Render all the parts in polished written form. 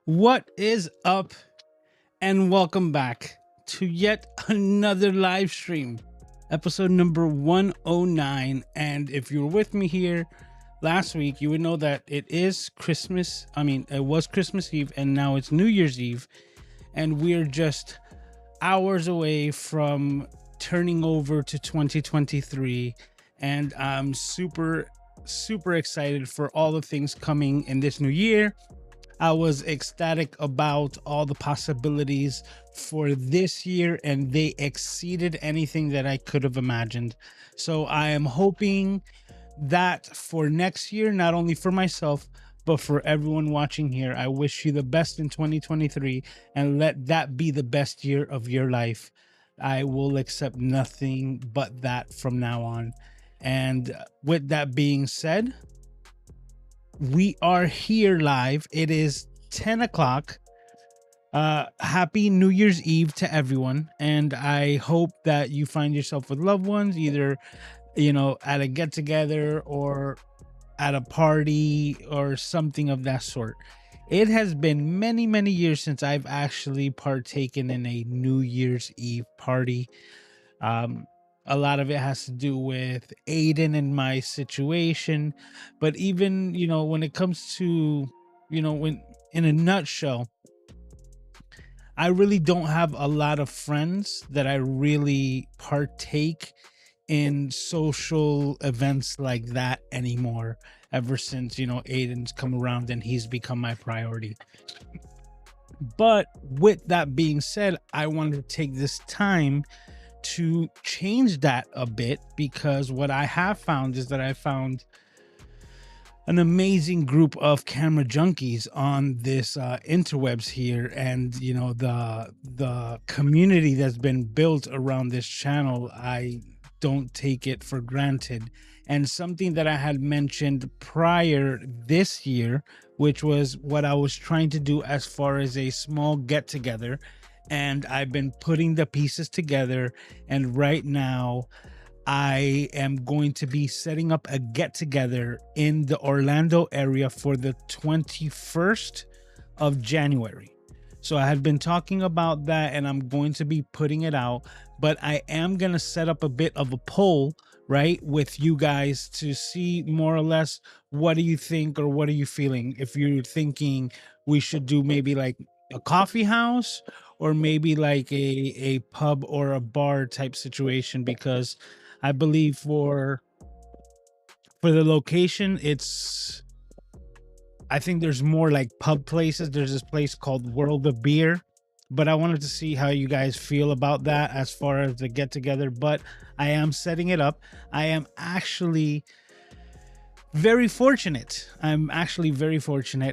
What is up, and welcome back to yet another live stream, episode number 109. And if you were with me here last week, you would know that it is Christmas. It was Christmas Eve, and now it's New Year's Eve, and we're just hours away from turning over to 2023. And I'm super excited for all the things coming in this new year. I was ecstatic about all the possibilities for this year, and they exceeded anything that I could have imagined. So I am hoping that for next year, not only for myself, but for everyone watching here, I wish you the best in 2023, and let that be the best year of your life. I will accept nothing but that from now on. And with that being said, we are here live. It is 10 o'clock. Happy New Year's Eve to everyone. And I hope that you find yourself with loved ones, either, at a get together or at a party or something of that sort. It has been many, many years since I've actually partaken in a New Year's Eve party. A lot of it has to do with Aiden and my situation, but even, when it comes to, when in a nutshell, I really don't have a lot of friends that I really partake in social events like that anymore, ever since, Aiden's come around and he's become my priority. But with that being said, I wanted to take this time to change that a bit, because what I have found is that I found an amazing group of camera junkies on this interwebs here, and the community that's been built around this channel, I don't take it for granted. And something that I had mentioned prior this year, which was what I was trying to do as far as a small get together, and I've been putting the pieces together, and right now I am going to be setting up a get together in the Orlando area for the 21st of January. So I had been talking about that, and I'm going to be putting it out, but I am going to set up a bit of a poll, right, with you guys to see more or less what do you think, or what are you feeling. If you're thinking we should do maybe like a coffee house, or maybe like a pub or a bar type situation, because I believe for the location, I think there's more like pub places. There's this place called World of Beer, but I wanted to see how you guys feel about that as far as the get together. But I am setting it up. I am actually very fortunate.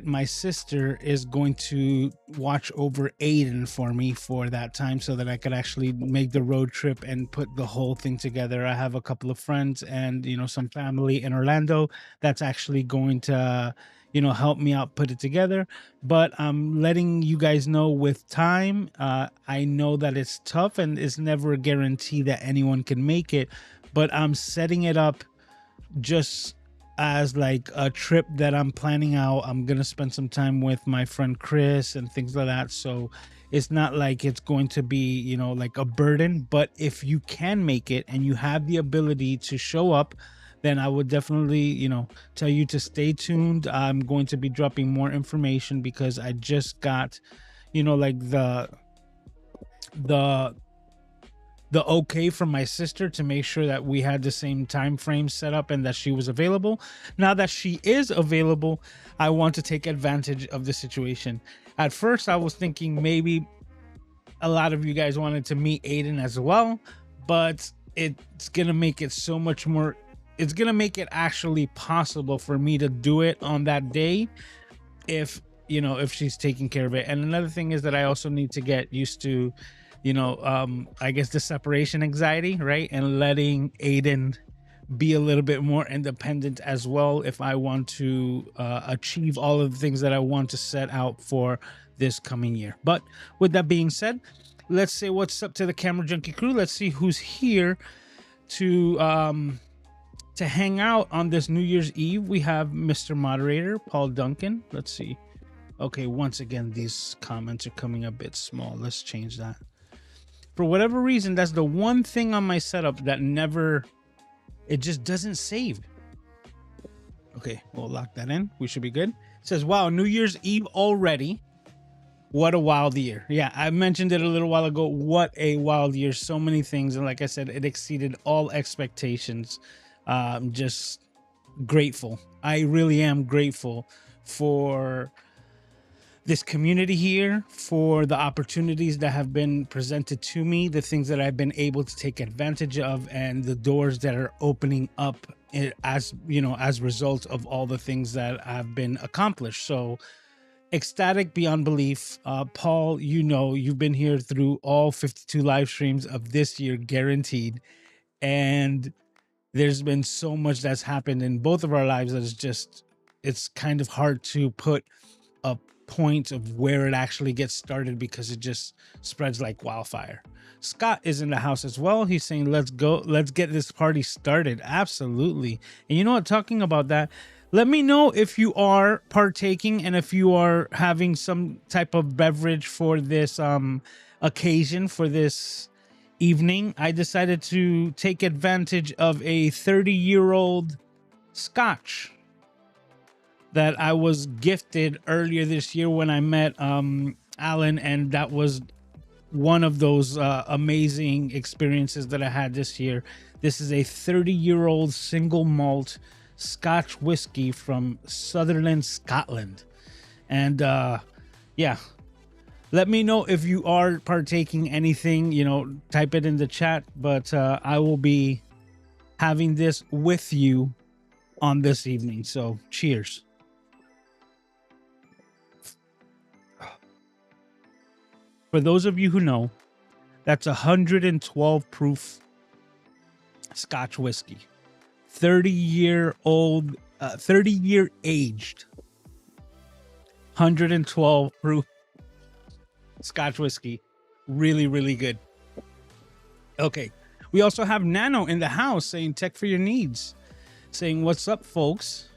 My sister is going to watch over Aiden for me for that time, so that I could actually make the road trip and put the whole thing together. I have a couple of friends and some family in Orlando that's actually going to help me out put it together. But I'm letting you guys know with time. I know that it's tough, and it's never a guarantee that anyone can make it, but I'm setting it up just as like a trip that I'm planning out. I'm gonna spend some time with my friend Chris and things like that, so it's not like it's going to be like a burden. But if you can make it and you have the ability to show up, then I would definitely tell you to stay tuned. I'm going to be dropping more information, because I just got like the okay from my sister to make sure that we had the same time frame set up and that she was available. Now that she is available, I want to take advantage of the situation. At first, I was thinking maybe a lot of you guys wanted to meet Aiden as well, but it's gonna make it so much more. It's gonna make it actually possible for me to do it on that day, if she's taking care of it. And another thing is that I also need to get used to I guess the separation anxiety, right? And letting Aiden be a little bit more independent as well, if I want to achieve all of the things that I want to set out for this coming year. But with that being said, let's say what's up to the Camera Junkie crew. Let's see who's here to hang out on this New Year's Eve. We have Mr. Moderator Paul Duncan. Let's see. Okay, once again, these comments are coming a bit small. Let's change that. For whatever reason, that's the one thing on my setup that never, it just doesn't save. Okay, we'll lock that in. We should be good. It says, wow, New Year's Eve already. What a wild year. Yeah, I mentioned it a little while ago. What a wild year. So many things. And like I said, it exceeded all expectations. Just grateful. I really am grateful for this community here, for the opportunities that have been presented to me, the things that I've been able to take advantage of, and the doors that are opening up as, you know, as a result of all the things that have been accomplished. So ecstatic beyond belief. Paul, you know, you've been here through all 52 live streams of this year, guaranteed. And there's been so much that's happened in both of our lives that is just, it's kind of hard to put a point of where it actually gets started because it just spreads like wildfire. Scott is in the house as well. He's saying, let's go, let's get this party started. Absolutely. And you know what, talking about that, let me know if you are partaking and if you are having some type of beverage for this occasion, for this evening. I decided to take advantage of a 30-year-old scotch that I was gifted earlier this year when I met Alan, and that was one of those amazing experiences that I had this year. This is a 30-year-old single malt Scotch whiskey from Sutherland, Scotland. And yeah, let me know if you are partaking anything, you know, type it in the chat, but I will be having this with you on this evening. So cheers. For those of you who know, that's 112 proof Scotch whiskey. 30-year-old, 30-year aged, 112 proof Scotch whiskey. Really, really good. Okay. We also have Nano in the house saying tech for your needs. Saying, what's up, folks?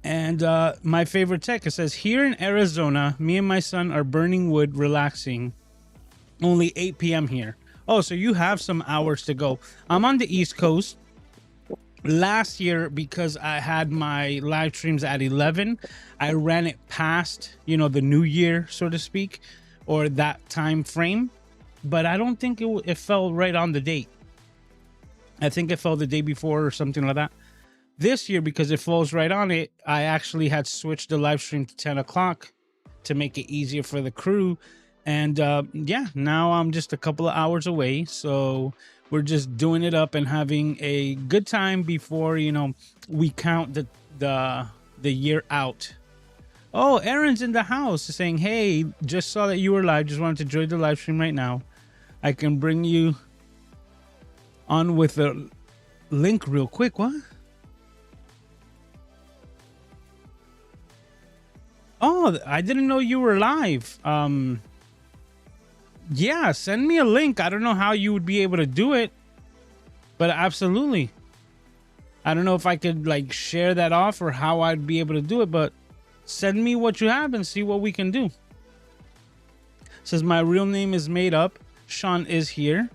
And my favorite tech, it says, here in Arizona, me and my son are burning wood, relaxing. Only 8 p.m. here. Oh, so you have some hours to go. I'm on the East Coast. Last year, because I had my live streams at 11, I ran it past, you know, the new year, so to speak, or that time frame. But I don't think it fell right on the date. I think it fell the day before or something like that. This year, because it falls right on it, I actually had switched the live stream to 10 o'clock to make it easier for the crew. And yeah, now I'm just a couple of hours away. So we're just doing it up and having a good time before, you know, we count the year out. Oh, Aaron's in the house saying, hey, just saw that you were live. Just wanted to join the live stream right now. I can bring you on with a link real quick. What? Oh, I didn't know you were live. Yeah, send me a link. I don't know how you would be able to do it, but absolutely. I don't know if I could like share that off or how I'd be able to do it, but send me what you have and see what we can do. It says my real name is made up. Sean is here.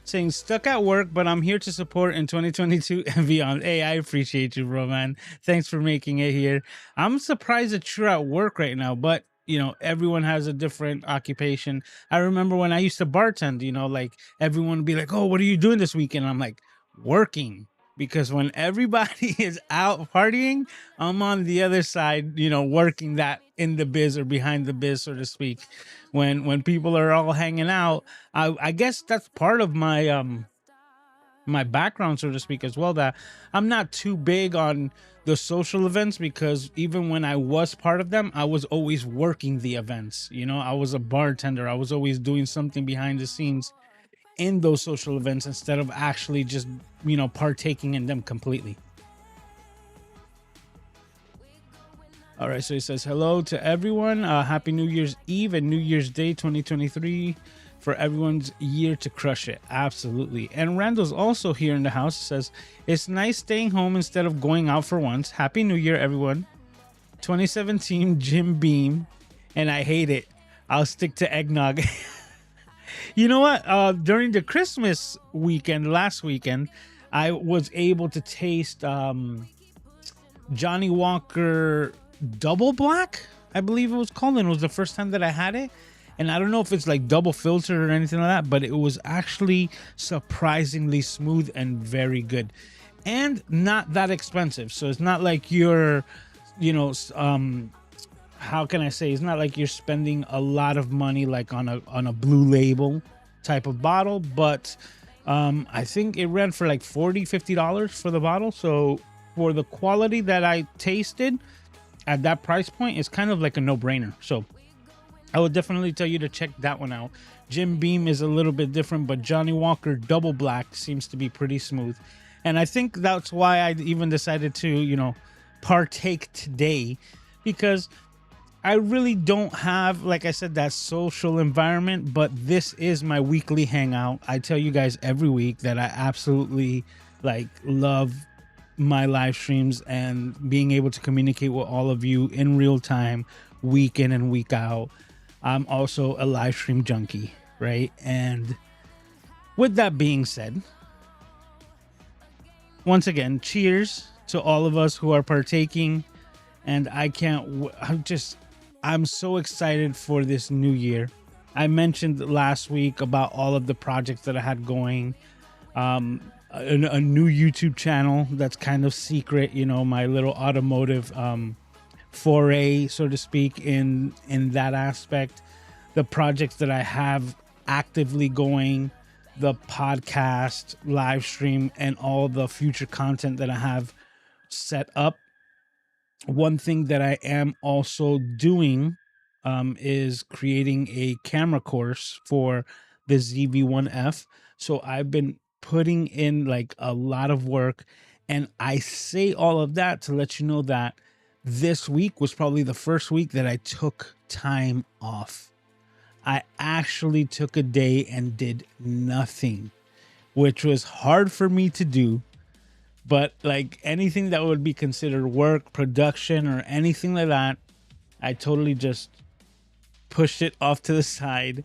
Saying stuck at work, but I'm here to support in 2022 and beyond. Hey, I appreciate you, bro, man. Thanks for making it here. I'm surprised that you're at work right now, but you know, everyone has a different occupation. I remember when I used to bartend, you know, like everyone would be like, oh, what are you doing this weekend? I'm like, working. Because when everybody is out partying, I'm on the other side, you know, working that in the biz or behind the biz, so to speak. When people are all hanging out, I guess that's part of my my background, so to speak, as well, that I'm not too big on the social events, because even when I was part of them, I was always working the events. You know, I was a bartender. I was always doing something behind the scenes in those social events instead of actually just, you know, partaking in them completely. All right, so he says hello to everyone. Happy New Year's Eve and New Year's Day 2023 for everyone's year to crush it. Absolutely. And Randall's also here in the house. Says it's nice staying home instead of going out for once. Happy New Year, everyone. 2017 Jim Beam, and I hate it. I'll stick to eggnog. You know what? During the Christmas weekend, last weekend, I was able to taste Johnny Walker Double Black, I believe it was called, and it was the first time that I had it. And I don't know if it's like double filtered or anything like that, but it was actually surprisingly smooth and very good, and not that expensive. So it's not like you're, you know, how can I say? It's not like you're spending a lot of money like on a Blue Label type of bottle, but I think it ran for like $40-50 for the bottle. So for the quality that I tasted at that price point, it's kind of like a no-brainer. So I would definitely tell you to check that one out. Jim Beam is a little bit different, but Johnny Walker Double Black seems to be pretty smooth. And I think that's why I even decided to, you know, partake today, because I really don't have, like I said, that social environment, but this is my weekly hangout. I tell you guys every week that I absolutely like love my live streams and being able to communicate with all of you in real time, week in and week out. I'm also a live stream junkie, right? And with that being said, once again, cheers to all of us who are partaking. And I'm so excited for this new year. I mentioned last week about all of the projects that I had going. A new YouTube channel that's kind of secret, you know, my little automotive foray, so to speak, in that aspect. The projects that I have actively going, the podcast, live stream, and all the future content that I have set up. One thing that I am also doing is creating a camera course for the ZV-1F. So I've been putting in like a lot of work, and I say all of that to let you know that this week was probably the first week that I took time off. I actually took a day and did nothing, which was hard for me to do. But like anything that would be considered work, production, or anything like that, I totally just pushed it off to the side,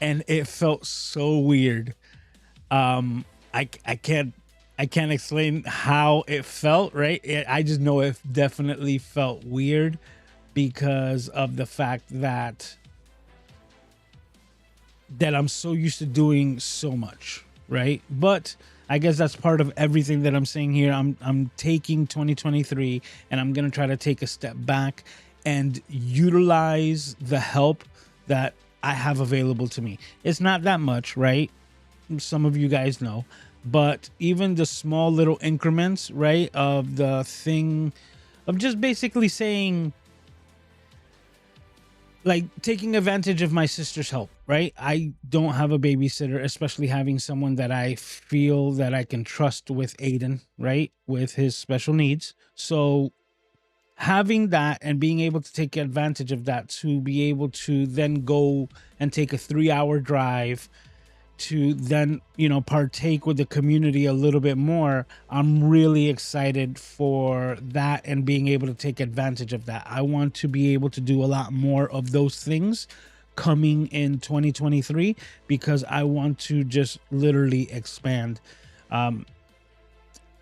and it felt so weird. I can't explain how it felt, right? I just know it definitely felt weird because of the fact that I'm so used to doing so much, right? But I guess that's part of everything that I'm saying here. I'm taking 2023 and I'm going to try to take a step back and utilize the help that I have available to me. It's not that much, right? Some of you guys know, but even the small little increments, right, of the thing of just basically saying, like, taking advantage of my sister's help, right? I don't have a babysitter, especially having someone that I feel that I can trust with Aiden, right? With his special needs. So having that and being able to take advantage of that to be able to then go and take a 3-hour drive to then, you know, partake with the community a little bit more. I'm really excited for that and being able to take advantage of that. I want to be able to do a lot more of those things coming in 2023 because I want to just literally expand.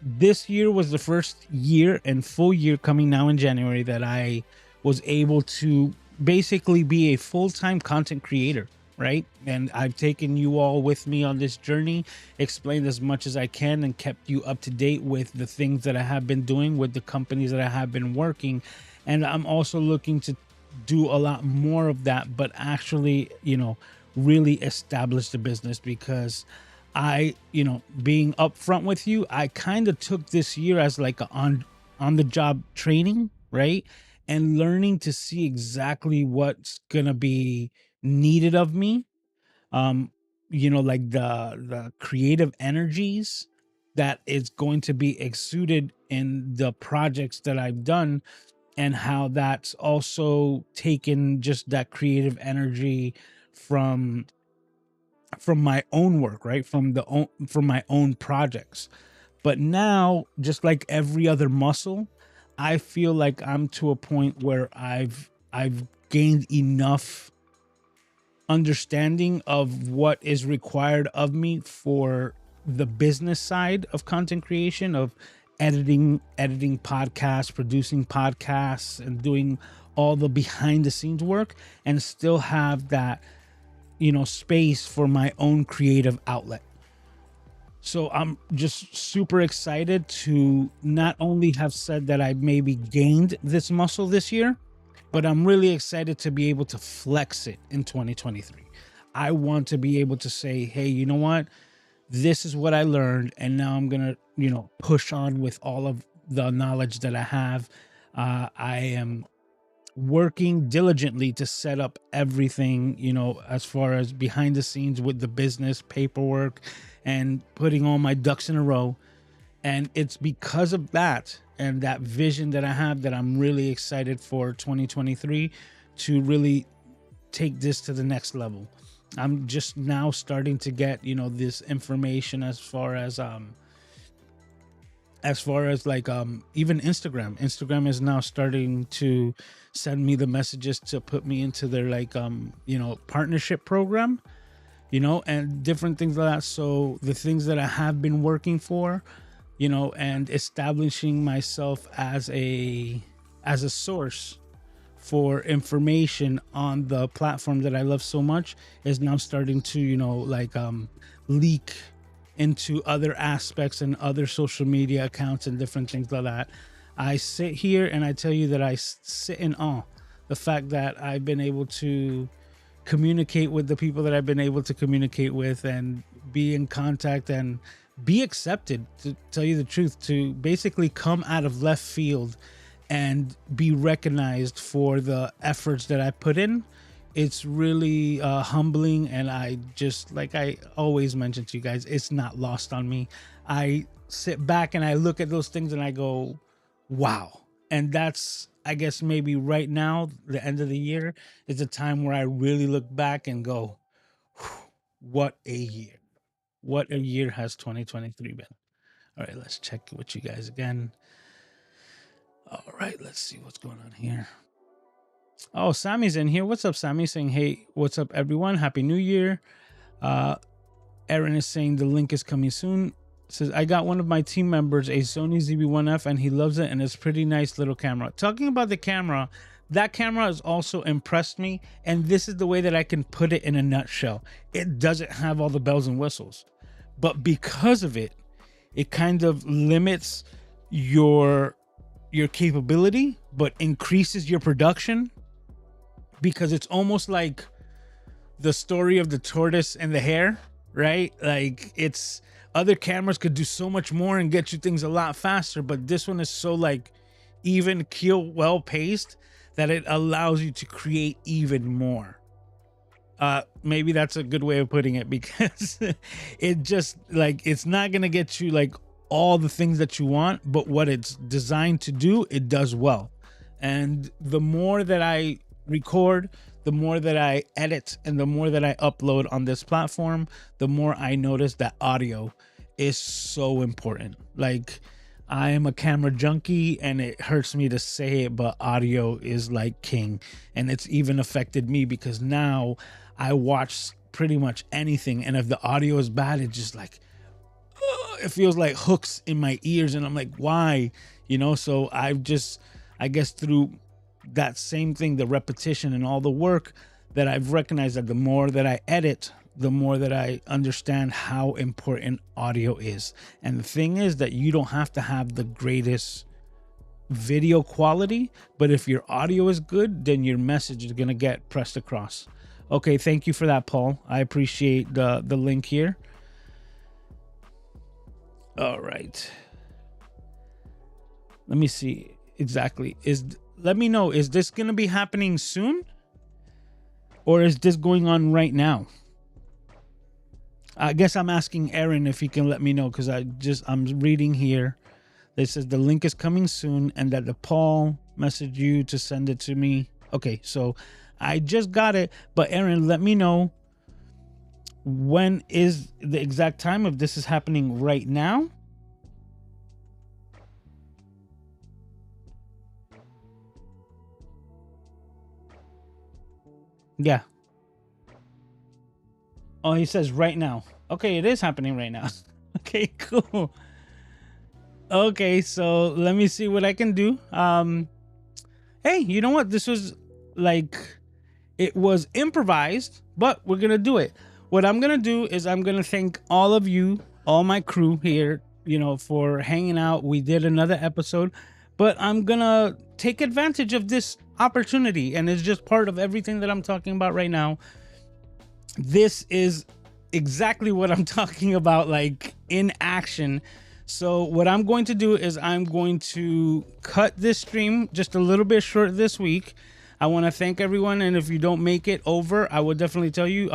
This year was the first year and full year coming now in January that I was able to basically be a full-time content creator, right? And I've taken you all with me on this journey, explained as much as I can, and kept you up to date with the things that I have been doing with the companies that I have been working. And I'm also looking to do a lot more of that, but actually, you know, really establish the business because I, you know, being upfront with you, I kind of took this year as like a on the job training, right? And learning to see exactly what's going to be needed of me. You know, like the creative energies that is going to be exuded in the projects that I've done, and how that's also taken just that creative energy from my own work, right? From my own projects. But now, just like every other muscle, I feel like I'm to a point where I've gained enough understanding of what is required of me for the business side of content creation, of editing podcasts, producing podcasts, and doing all the behind the scenes work, and still have that, you know, space for my own creative outlet. So I'm just super excited to not only have said that I maybe gained this muscle this year, but I'm really excited to be able to flex it in 2023. I want to be able to say, hey, you know what? This is what I learned, and now I'm going to, you know, push on with all of the knowledge that I have. I am working diligently to set up everything, you know, as far as behind the scenes with the business paperwork and putting all my ducks in a row. And it's because of that and that vision that I have that I'm really excited for 2023 to really take this to the next level. I'm just now starting to get, you know, this information as far as like even Instagram is now starting to send me the messages to put me into their like you know, partnership program, you know, and different things like that. So the things that I have been working for, you know, and establishing myself as a source for information on the platform that I love so much is now starting to, you know, like leak into other aspects and other social media accounts and different things like that. I sit here and I tell you that I sit in awe. The fact that I've been able to communicate with the people that I've been able to communicate with and be in contact and be accepted, to tell you the truth, to basically come out of left field and be recognized for the efforts that I put in. It's really humbling, and I just, like I always mention to you guys, it's not lost on me. I sit back and I look at those things and I go, wow. And that's, I guess, maybe right now, the end of the year, is a time where I really look back and go, what a year. What a year has 2023 been. All right, let's check with you guys again. All right, let's see what's going on here. Oh, Sammy's in here. What's up, Sammy? Saying, hey, what's up, everyone? Happy New Year. Aaron is saying the link is coming soon. Says, I got one of my team members a Sony ZV-1F and he loves it, and it's a pretty nice little camera. Talking about the camera, that camera has also impressed me, and this is the way that I can put it in a nutshell. It doesn't have all the bells and whistles, but because of it, it kind of limits your capability, but increases your production, because it's almost like the story of the tortoise and the hare, right? Like, it's, other cameras could do so much more and get you things a lot faster, but this one is so like even keel, well paced, that it allows you to create even more. Maybe that's a good way of putting it, because it just, like, it's not gonna get you like all the things that you want, but what it's designed to do, it does well. And the more that I record, the more that I edit, and the more that I upload on this platform, the more I notice that audio is so important. Like, I am a camera junkie, and it hurts me to say it, but audio is like king. And it's even affected me, because now I watch pretty much anything, and if the audio is bad, it's just like, it feels like hooks in my ears, and I'm like, why? You know, so I've just, I guess through that same thing, the repetition and all the work, that I've recognized that the more that I edit, the more that I understand how important audio is. And the thing is that you don't have to have the greatest video quality, but if your audio is good, then your message is going to get pressed across. Okay, thank you for that, Paul. I appreciate the link here. All right. Let me see exactly. Let me know, is this going to be happening soon? Or is this going on right now? I guess I'm asking Aaron if he can let me know, because I'm reading here. It says the link is coming soon, and that the Paul messaged you to send it to me. Okay, so I just got it. But Aaron, let me know, when is the exact time, if this is happening right now, Yeah. Oh, he says right now. Okay, it is happening right now. Okay, cool. Okay, so let me see what I can do. Hey, you know what? This was like, it was improvised, but we're gonna do it. What I'm gonna do is I'm gonna thank all of you, all my crew here, you know, for hanging out. We did another episode, but I'm gonna take advantage of this opportunity, and it's just part of everything that I'm talking about right now. This is exactly what I'm talking about, like in action. So what I'm going to do is I'm going to cut this stream just a little bit short this week. I want to thank everyone, and if you don't make it over, I will definitely tell you.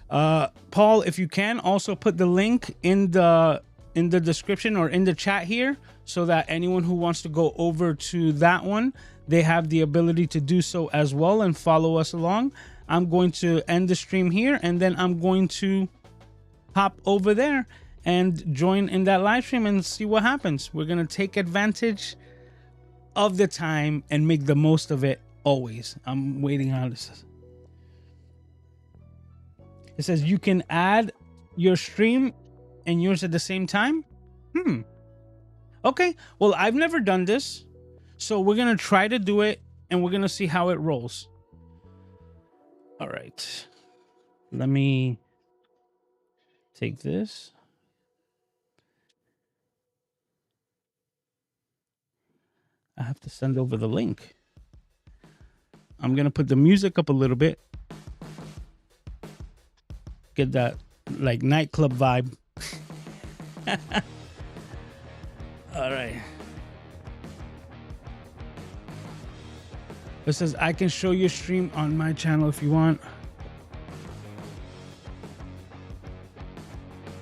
Paul, if you can, also put the link in the description or in the chat here, so that anyone who wants to go over to that one, they have the ability to do so as well and follow us along. I'm going to end the stream here, and then I'm going to hop over there and join in that live stream and see what happens. We're going to take advantage of the time and make the most of it always. I'm waiting on this. It says you can add your stream and yours at the same time. Okay, well, I've never done this, so we're gonna try to do it, and we're gonna see how it rolls. All right, let me take this. I have to send over the link. I'm gonna put the music up a little bit, get that like nightclub vibe. All right. It says I can show your stream on my channel if you want.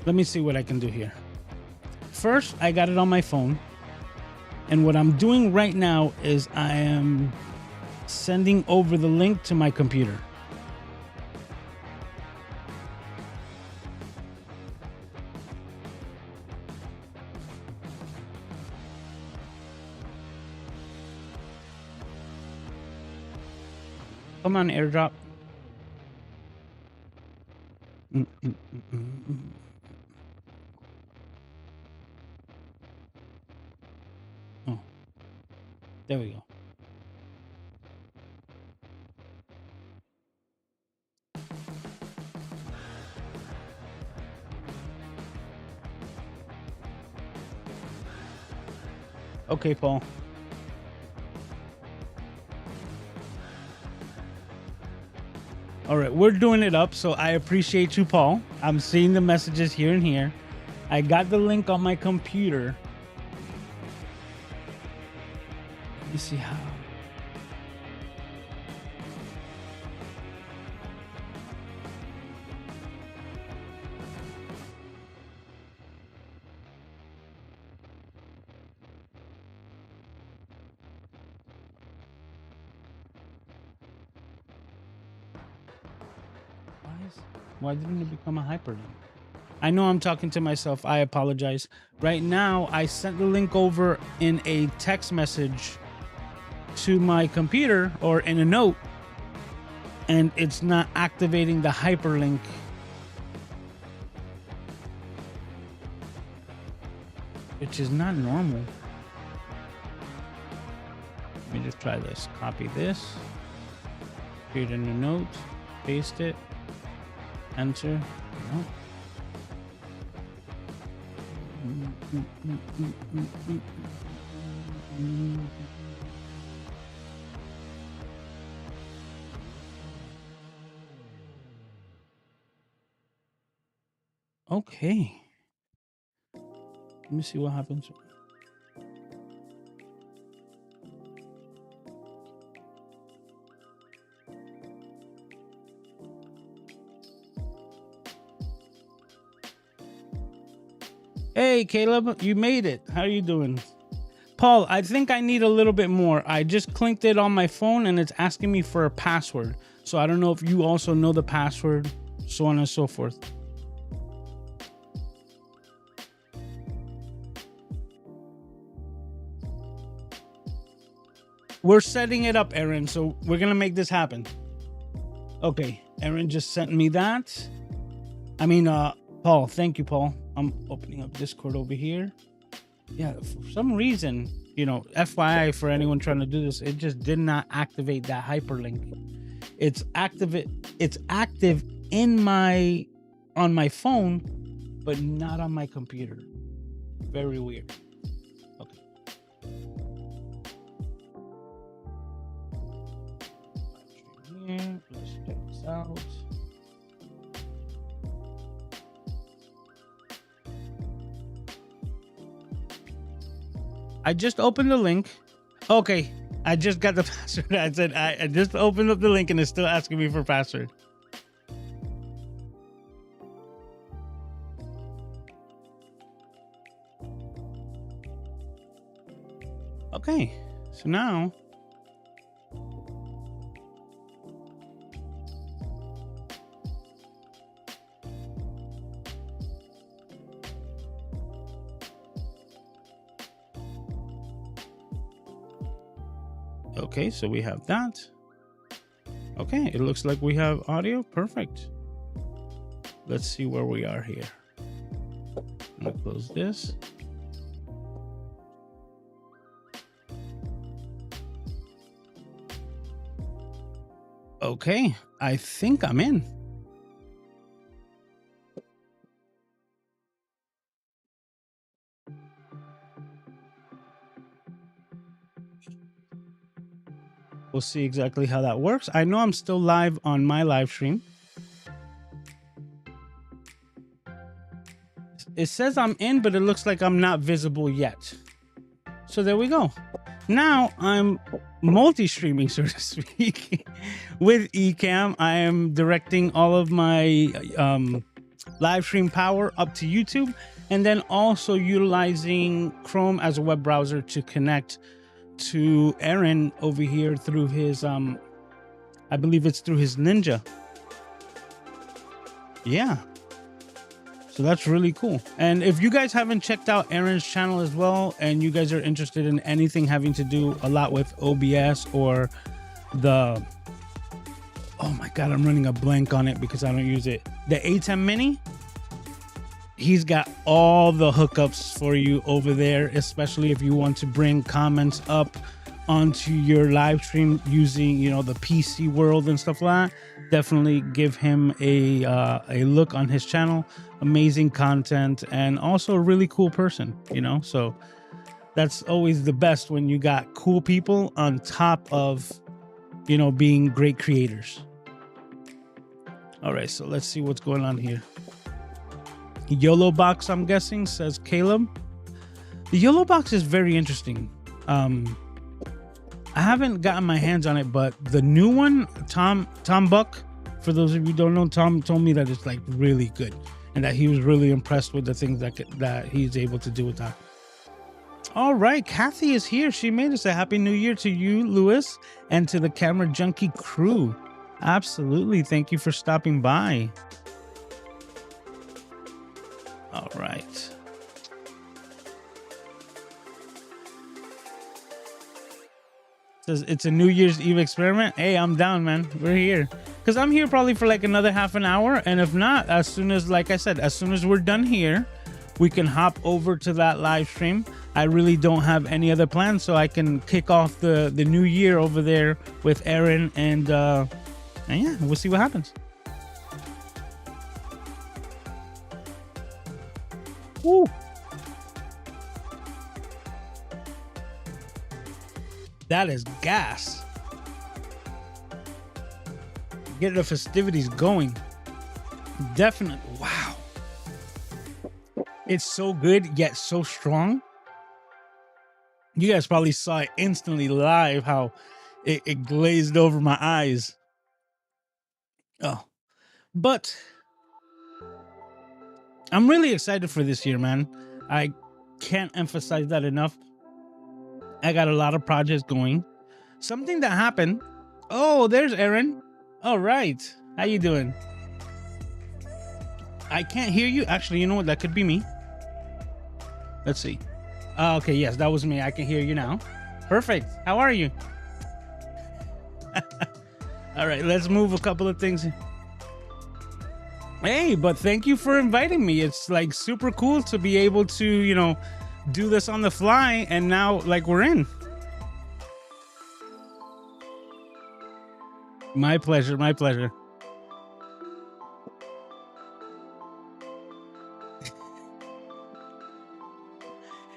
Let me see what I can do here. First, I got it on my phone. And what I'm doing right now is I am sending over the link to my computer. Come on, airdrop. Oh, there we go. Okay, Paul. All right, we're doing it up, so I appreciate you, Paul. I'm seeing the messages here and here. I got the link on my computer. Let me see how. Why didn't it become a hyperlink? I know I'm talking to myself. I apologize. Right now, I sent the link over in a text message to my computer or in a note, and it's not activating the hyperlink. Which is not normal. Let me just try this. Copy this. Create a new note. Paste it. Enter. No. Okay. Let me see what happens. Hey, Caleb, you made it. How are you doing? Paul, I think I need a little bit more. I just clicked it on my phone and it's asking me for a password. So I don't know if you also know the password, so on and so forth. We're setting it up, Aaron, so we're going to make this happen. Okay, Aaron just sent me that. I mean, Paul, thank you, Paul. I'm opening up Discord over here. Yeah, for some reason, you know, FYI for anyone trying to do this, it just did not activate that hyperlink. It's active in my on my phone, but not on my computer. Very weird. Okay. Here, let's check this out. I just opened the link. Okay, I just got the password. I said I just opened up the link and it's still asking me for password. Okay, so now okay, so we have that. Okay, it looks like we have audio. Perfect. Let's see where we are here. I'm gonna close this. Okay, I think I'm in. We'll see exactly how that works. I know I'm still live on my live stream. It says I'm in, but it looks like I'm not visible yet. So there we go. Now I'm multi-streaming, so to speak, with Ecamm. I am directing all of my live stream power up to YouTube, and then also utilizing Chrome as a web browser to connect to Aaron over here through his I believe it's through his Ninja. Yeah, so that's really cool. And if you guys haven't checked out Aaron's channel as well, and you guys are interested in anything having to do a lot with OBS or the, oh my god, I'm running a blank on it because I don't use it, the A10 Mini, he's got all the hookups for you over there, especially if you want to bring comments up onto your live stream using, you know, the PC world and stuff like that. Definitely give him a look on his channel. Amazing content, and also a really cool person, you know. So that's always the best when you got cool people on top of, you know, being great creators. All right, so let's see what's going on here. YOLO box, I'm guessing, says Caleb. The YOLO box is very interesting. I haven't gotten my hands on it, but the new one, Tom Buck, for those of you who don't know, Tom told me that it's like really good and that he was really impressed with the things that he's able to do with that. All right, Kathy is here. She made us a happy new year to you, Lewis, and to the Camera Junkie crew. Absolutely. Thank you for stopping by. All right. Says it's a New Year's Eve experiment. Hey, I'm down, man. We're here. Because I'm here probably for like another half an hour. And if not, as soon as, like I said, as soon as we're done here, we can hop over to that live stream. I really don't have any other plans, so I can kick off the new year over there with Aaron, and yeah, we'll see what happens. Woo. That is gas. Get the festivities going. Definitely. Wow. It's so good, yet so strong. You guys probably saw it instantly live, how it glazed over my eyes. Oh, but I'm really excited for this year, man. I can't emphasize that enough. I got a lot of projects going. Something that happened. Oh, there's Aaron. All right. How you doing? I can't hear you. Actually, you know what? That could be me. Let's see. Okay, yes, that was me. I can hear you now. Perfect. How are you? All right, let's move a couple of things. Hey, but thank you for inviting me. It's like super cool to be able to, do this on the fly, and now like we're in. My pleasure, my pleasure.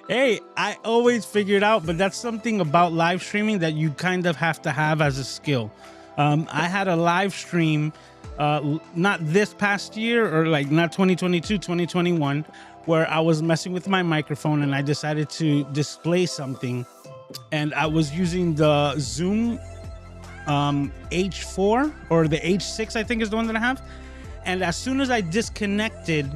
Hey, I always figured out, but that's something about live streaming that you kind of have to have as a skill. I had a live stream, not this past year or like not 2022, 2021, where I was messing with my microphone and I decided to display something. And I was using the Zoom H4 or the H6, I think is the one that I have. And as soon as I disconnected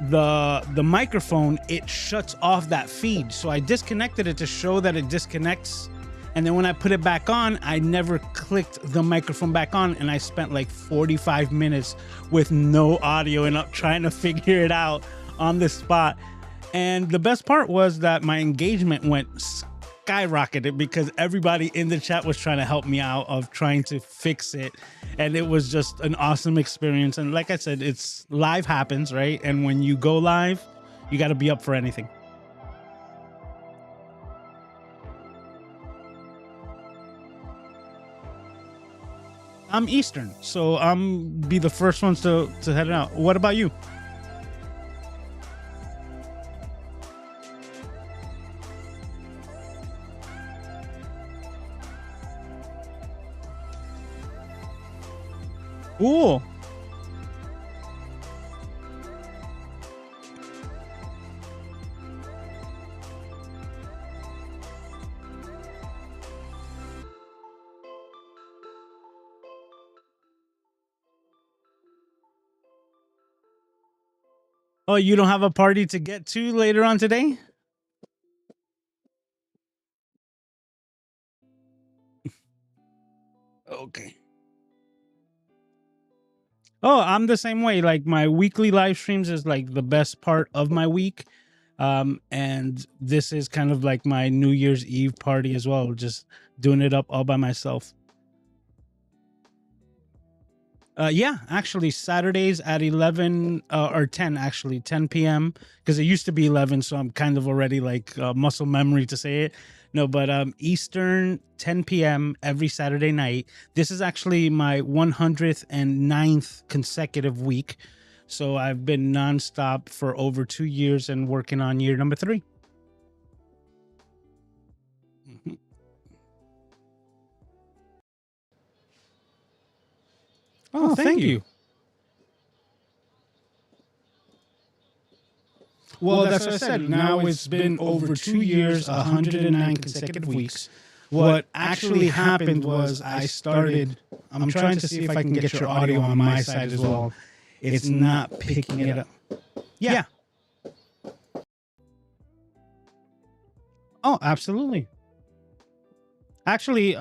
the microphone, it shuts off that feed. So I disconnected it to show that it disconnects, and then when I put it back on, I never clicked the microphone back on, and I spent like 45 minutes with no audio and trying to figure it out on the spot. And the best part was that my engagement went skyrocketed because everybody in the chat was trying to help me out of trying to fix it, and it was just an awesome experience. And like I said, it's live happens, right? And when you go live, you got to be up for anything. I'm Eastern, so I'm be the first ones to head out. What about you? Cool. Oh, you don't have a party to get to later on today? Okay. Oh, I'm the same way. Like my weekly live streams is like the best part of my week. And this is kind of like my New Year's Eve party as well, just doing it up all by myself. Yeah, actually Saturdays at 11 or 10, actually 10 p.m. because it used to be 11, so I'm kind of already like muscle memory to say it. No, but Eastern 10 p.m. every Saturday night. This is actually my 109th consecutive week. So I've been nonstop for over 2 years and working on year number 3. Mhm. Oh, thank you. Well, that's what I said. Now it's been over 2 years, 109 consecutive weeks. What actually happened was I started. I'm trying to see if I can get your audio on my side as well. It's not picking it up. Yeah. Oh, absolutely. Actually,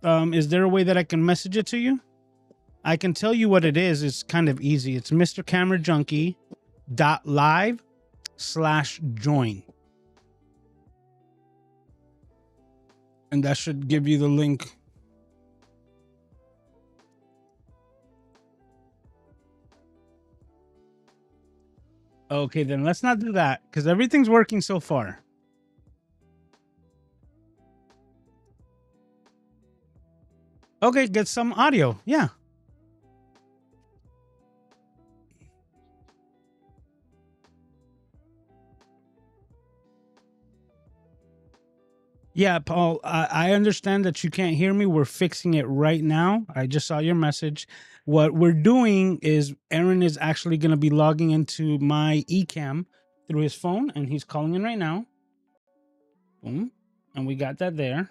is there a way that I can message it to you? I can tell you what it is. It's kind of easy. It's MrCameraJunkie.live/join. And that should give you the link. Okay, then let's not do that because everything's working so far. Okay, get some audio. Yeah. Yeah, Paul, I understand that you can't hear me. We're fixing it right now. I just saw your message. What we're doing is Aaron is actually going to be logging into my Ecamm through his phone, and he's calling in right now. Boom. And we got that there.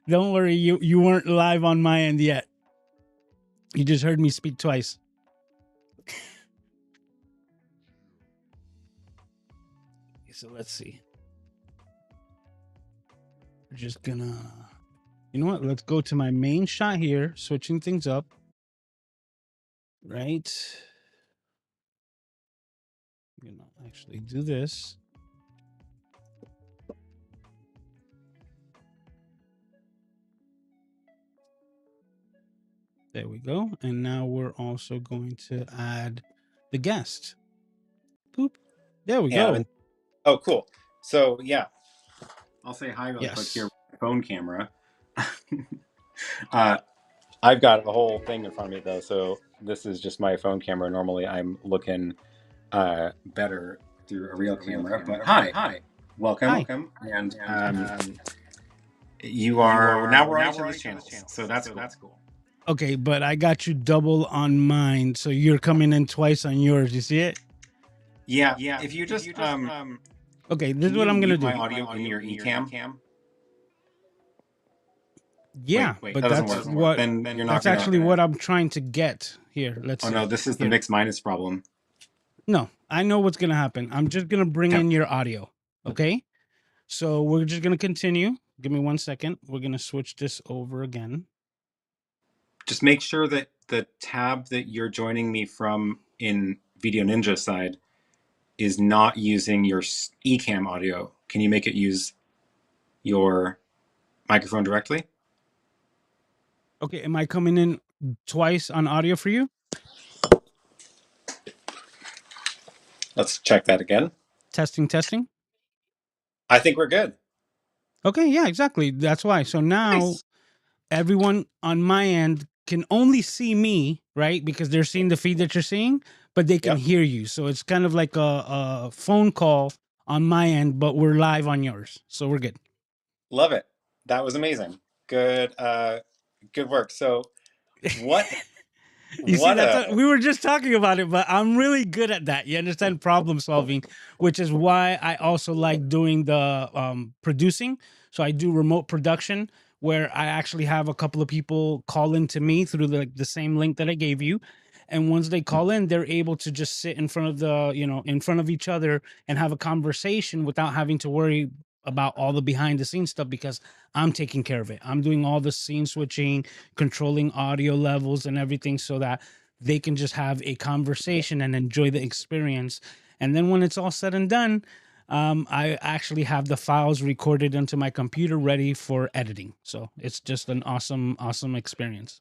Don't worry, you weren't live on my end yet. You just heard me speak twice. So let's see. We're just gonna, you know what? Let's go to my main shot here, switching things up. Right. I'm gonna actually do this. There we go. And now we're also going to add the guest. Boop. There we go. Oh, cool. So yeah, I'll say hi really quick Yes. here with my phone camera. I've got a whole thing in front of me though, so this is just my phone camera. Normally I'm looking better through a real camera, but hi. Welcome. Hi. And you are now we're on each other's channels, so that's cool. Okay, but I got you double on mine, so you're coming in twice on yours. You see it? Yeah. If you just okay, this is what I'm gonna do. My audio in your Ecamm. Yeah, wait, but that that's doesn't work. what. Then you're not. That's actually what I'm trying to get here. Let's. Oh see. no, this is the mix minus problem. No, I know what's gonna happen. I'm just gonna bring in your audio. Okay, so we're just gonna continue. Give me 1 second. We're gonna switch this over again. Just make sure that the tab that you're joining me from in Video Ninja side is not using your Ecamm audio. Can you make it use your microphone directly? Okay, am I coming in twice on audio for you? Let's check that again. Testing. I think we're good. Okay, yeah, exactly. That's why. So now everyone on my end can only see me, right? Because they're seeing the feed that you're seeing, but they can hear you. So it's kind of like a phone call on my end, but we're live on yours. So we're good. Love it. That was amazing. Good work. So what You see, we were just talking about it, but I'm really good at that. You understand, problem solving, which is why I also like doing the producing. So I do remote production where I actually have a couple of people call in to me through the same link that I gave you. And once they call in, they're able to just sit in front of in front of each other and have a conversation without having to worry about all the behind the scenes stuff, because I'm taking care of it. I'm doing all the scene switching, controlling audio levels and everything, so that they can just have a conversation and enjoy the experience. And then when it's all said and done, I actually have the files recorded onto my computer ready for editing. So it's just an awesome experience.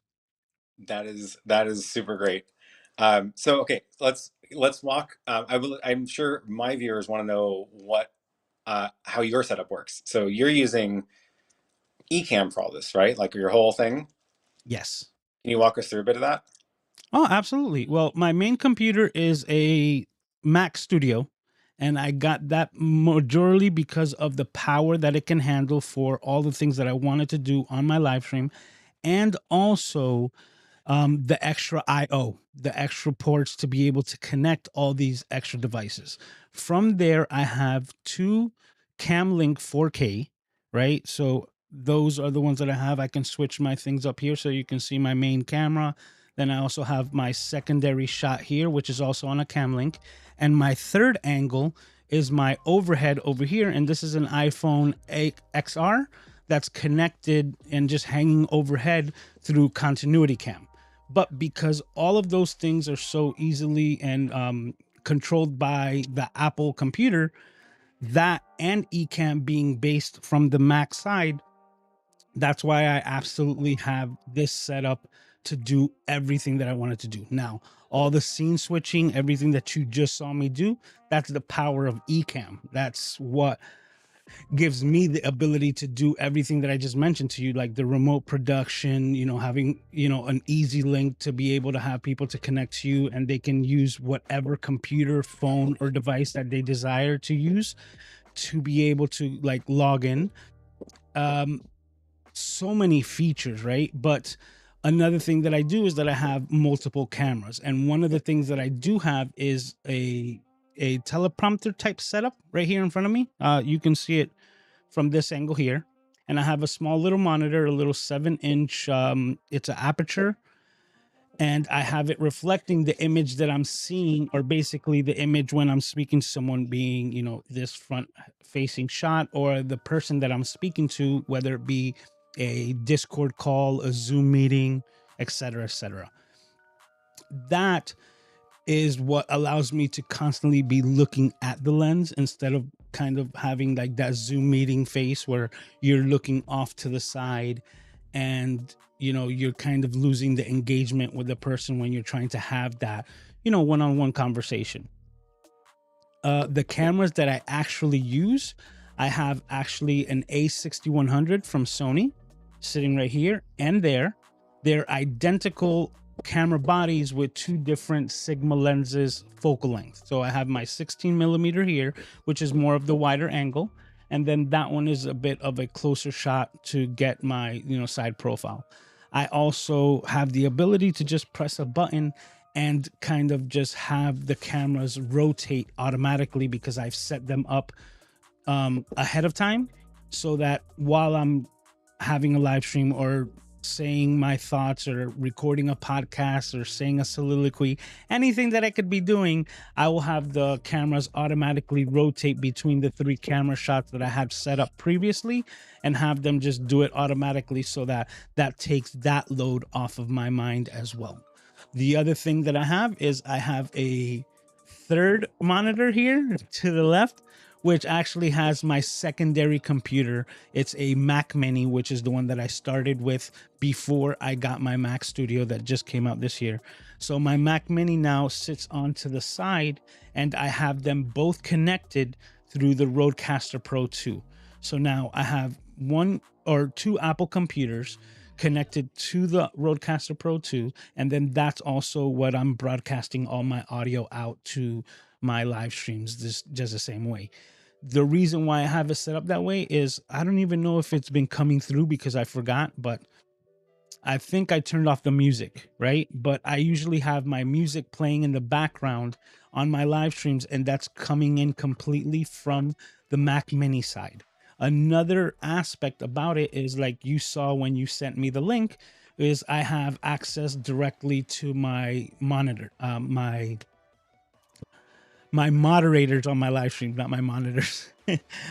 That is super great. So okay, let's walk. I'm sure my viewers want to know how your setup works. So you're using Ecamm for all this, right? Like your whole thing? Yes. Can you walk us through a bit of that? Oh, absolutely. Well, my main computer is a Mac Studio, and I got that majorly because of the power that it can handle for all the things that I wanted to do on my live stream, and also the extra IO, the extra ports to be able to connect all these extra devices. From there, I have two CamLink 4K, right? So those are the ones that I have. I can switch my things up here so you can see my main camera. Then I also have my secondary shot here, which is also on a CamLink. And my third angle is my overhead over here. And this is an iPhone 8 XR that's connected and just hanging overhead through Continuity Cam. But because all of those things are so easily and controlled by the Apple computer, that and Ecamm being based from the Mac side, that's why I absolutely have this set up to do everything that I wanted to do. Now, all the scene switching, everything that you just saw me do, that's the power of Ecamm. That's what gives me the ability to do everything that I just mentioned to you, like the remote production, having, an easy link to be able to have people to connect to you, and they can use whatever computer, phone, or device that they desire to use to be able to like log in. So many features, right? But another thing that I do is that I have multiple cameras, and one of the things that I do have is a teleprompter type setup right here in front of me. You can see it from this angle here, and I have a small little monitor, a little 7-inch. It's an aperture, and I have it reflecting the image that I'm seeing, or basically the image when I'm speaking to someone, being this front facing shot, or the person that I'm speaking to, whether it be a Discord call, a Zoom meeting, etc., etc. That is what allows me to constantly be looking at the lens, instead of kind of having like that Zoom meeting face where you're looking off to the side and you're kind of losing the engagement with the person when you're trying to have that one-on-one conversation. The cameras that I actually use, I have actually an A6100 from Sony sitting right here and there. They're identical camera bodies with two different Sigma lenses focal length. So I have my 16 millimeter here, which is more of the wider angle, and then that one is a bit of a closer shot to get my side profile. I also have the ability to just press a button and kind of just have the cameras rotate automatically because I've set them up ahead of time, so that while I'm having a live stream or saying my thoughts or recording a podcast or saying a soliloquy, anything that I could be doing, I will have the cameras automatically rotate between the 3 camera shots that I had set up previously and have them just do it automatically, so that takes that load off of my mind as well. The other thing that I have is I have a third monitor here to the left, which actually has my secondary computer. It's a Mac Mini, which is the one that I started with before I got my Mac Studio that just came out this year. So my Mac Mini now sits onto the side, and I have them both connected through the Rodecaster Pro 2. So now I have 1 or 2 Apple computers connected to the Rodecaster Pro 2, and then that's also what I'm broadcasting all my audio out to my live streams, just the same way. The reason why I have it set up that way is I don't even know if it's been coming through because I forgot, but I think I turned off the music, right? But I usually have my music playing in the background on my live streams, and that's coming in completely from the Mac Mini side. Another aspect about it is, like you saw when you sent me the link, is I have access directly to my monitor, my moderators on my live stream, not my monitors,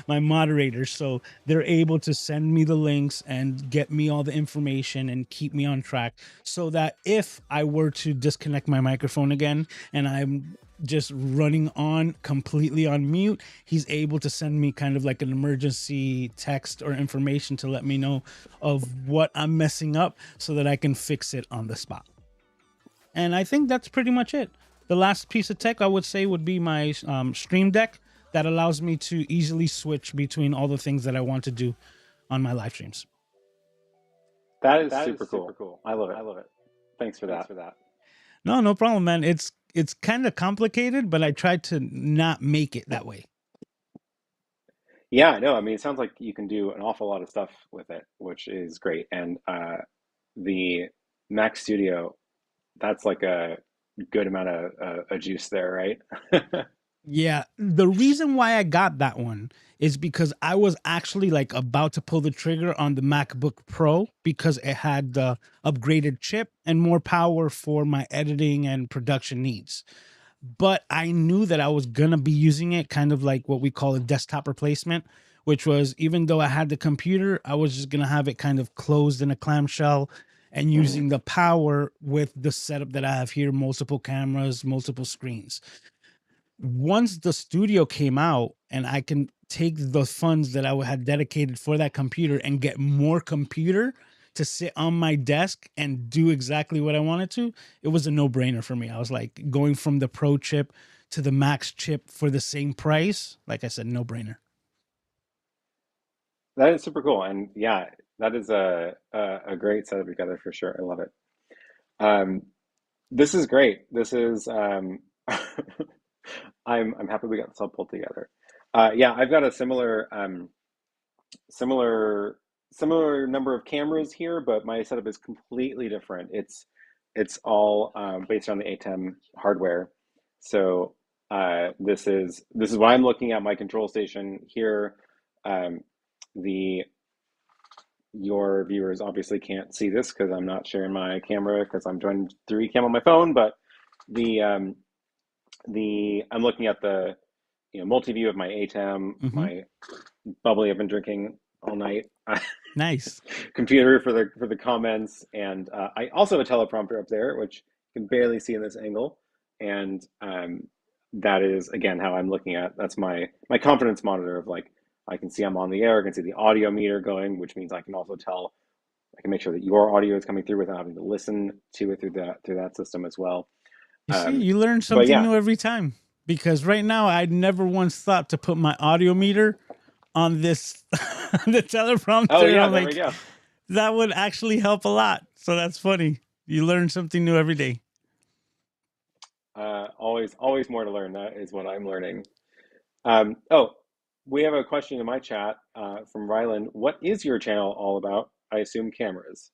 my moderators. So they're able to send me the links and get me all the information and keep me on track, so that if I were to disconnect my microphone again and I'm just running on completely on mute, he's able to send me kind of like an emergency text or information to let me know of what I'm messing up so that I can fix it on the spot. And I think that's pretty much it. The last piece of tech I would say would be my Stream Deck that allows me to easily switch between all the things that I want to do on my live streams. That is super cool. I love it. Thanks for that. No problem, man. It's kind of complicated, but I tried to not make it that way. Yeah, no, I mean, it sounds like you can do an awful lot of stuff with it, which is great. And the Mac Studio, that's like a good amount of juice there, right? Yeah, the reason why I got that one is because I was actually like about to pull the trigger on the MacBook Pro because it had the upgraded chip and more power for my editing and production needs. But I knew that I was gonna be using it kind of like what we call a desktop replacement, which was, even though I had the computer, I was just gonna have it kind of closed in a clamshell and using the power with the setup that I have here, multiple cameras, multiple screens. Once the studio came out and I can take the funds that I had dedicated for that computer and get more computer to sit on my desk and do exactly what I wanted to, it was a no-brainer for me. I was like, going from the Pro chip to the Max chip for the same price, like I said, no-brainer. That is super cool. And yeah, that is a great setup together for sure. I love it. Um, this is great. This is I'm happy we got this all pulled together. Yeah, I've got a similar similar number of cameras here, but my setup is completely different. It's all based on the ATEM hardware. So this is why I'm looking at my control station here. Um, the your viewers obviously can't see this because I'm not sharing my camera because I'm joined through Ecamm on my phone, but the I'm looking at the multi-view of my ATEM, my bubbly I've been drinking all night. Nice. Computer for the comments, and I also have a teleprompter up there, which you can barely see in this angle, and that is again how I'm looking at. That's my confidence monitor of like I can see I'm on the air, I can see the audio meter going, which means I can also tell I can make sure that your audio is coming through without having to listen to it through that system as well. You see, you learn But something yeah. new every time. Because right now, I never once thought to put my audio meter on this the Oh teleprompter. yeah, I'm there we like, go. that would actually help a lot. So that's funny. You learn something new every day. Always more to learn. That is what I'm learning. Oh, we have a question in my chat from Rylan. What is your channel all about? I assume cameras.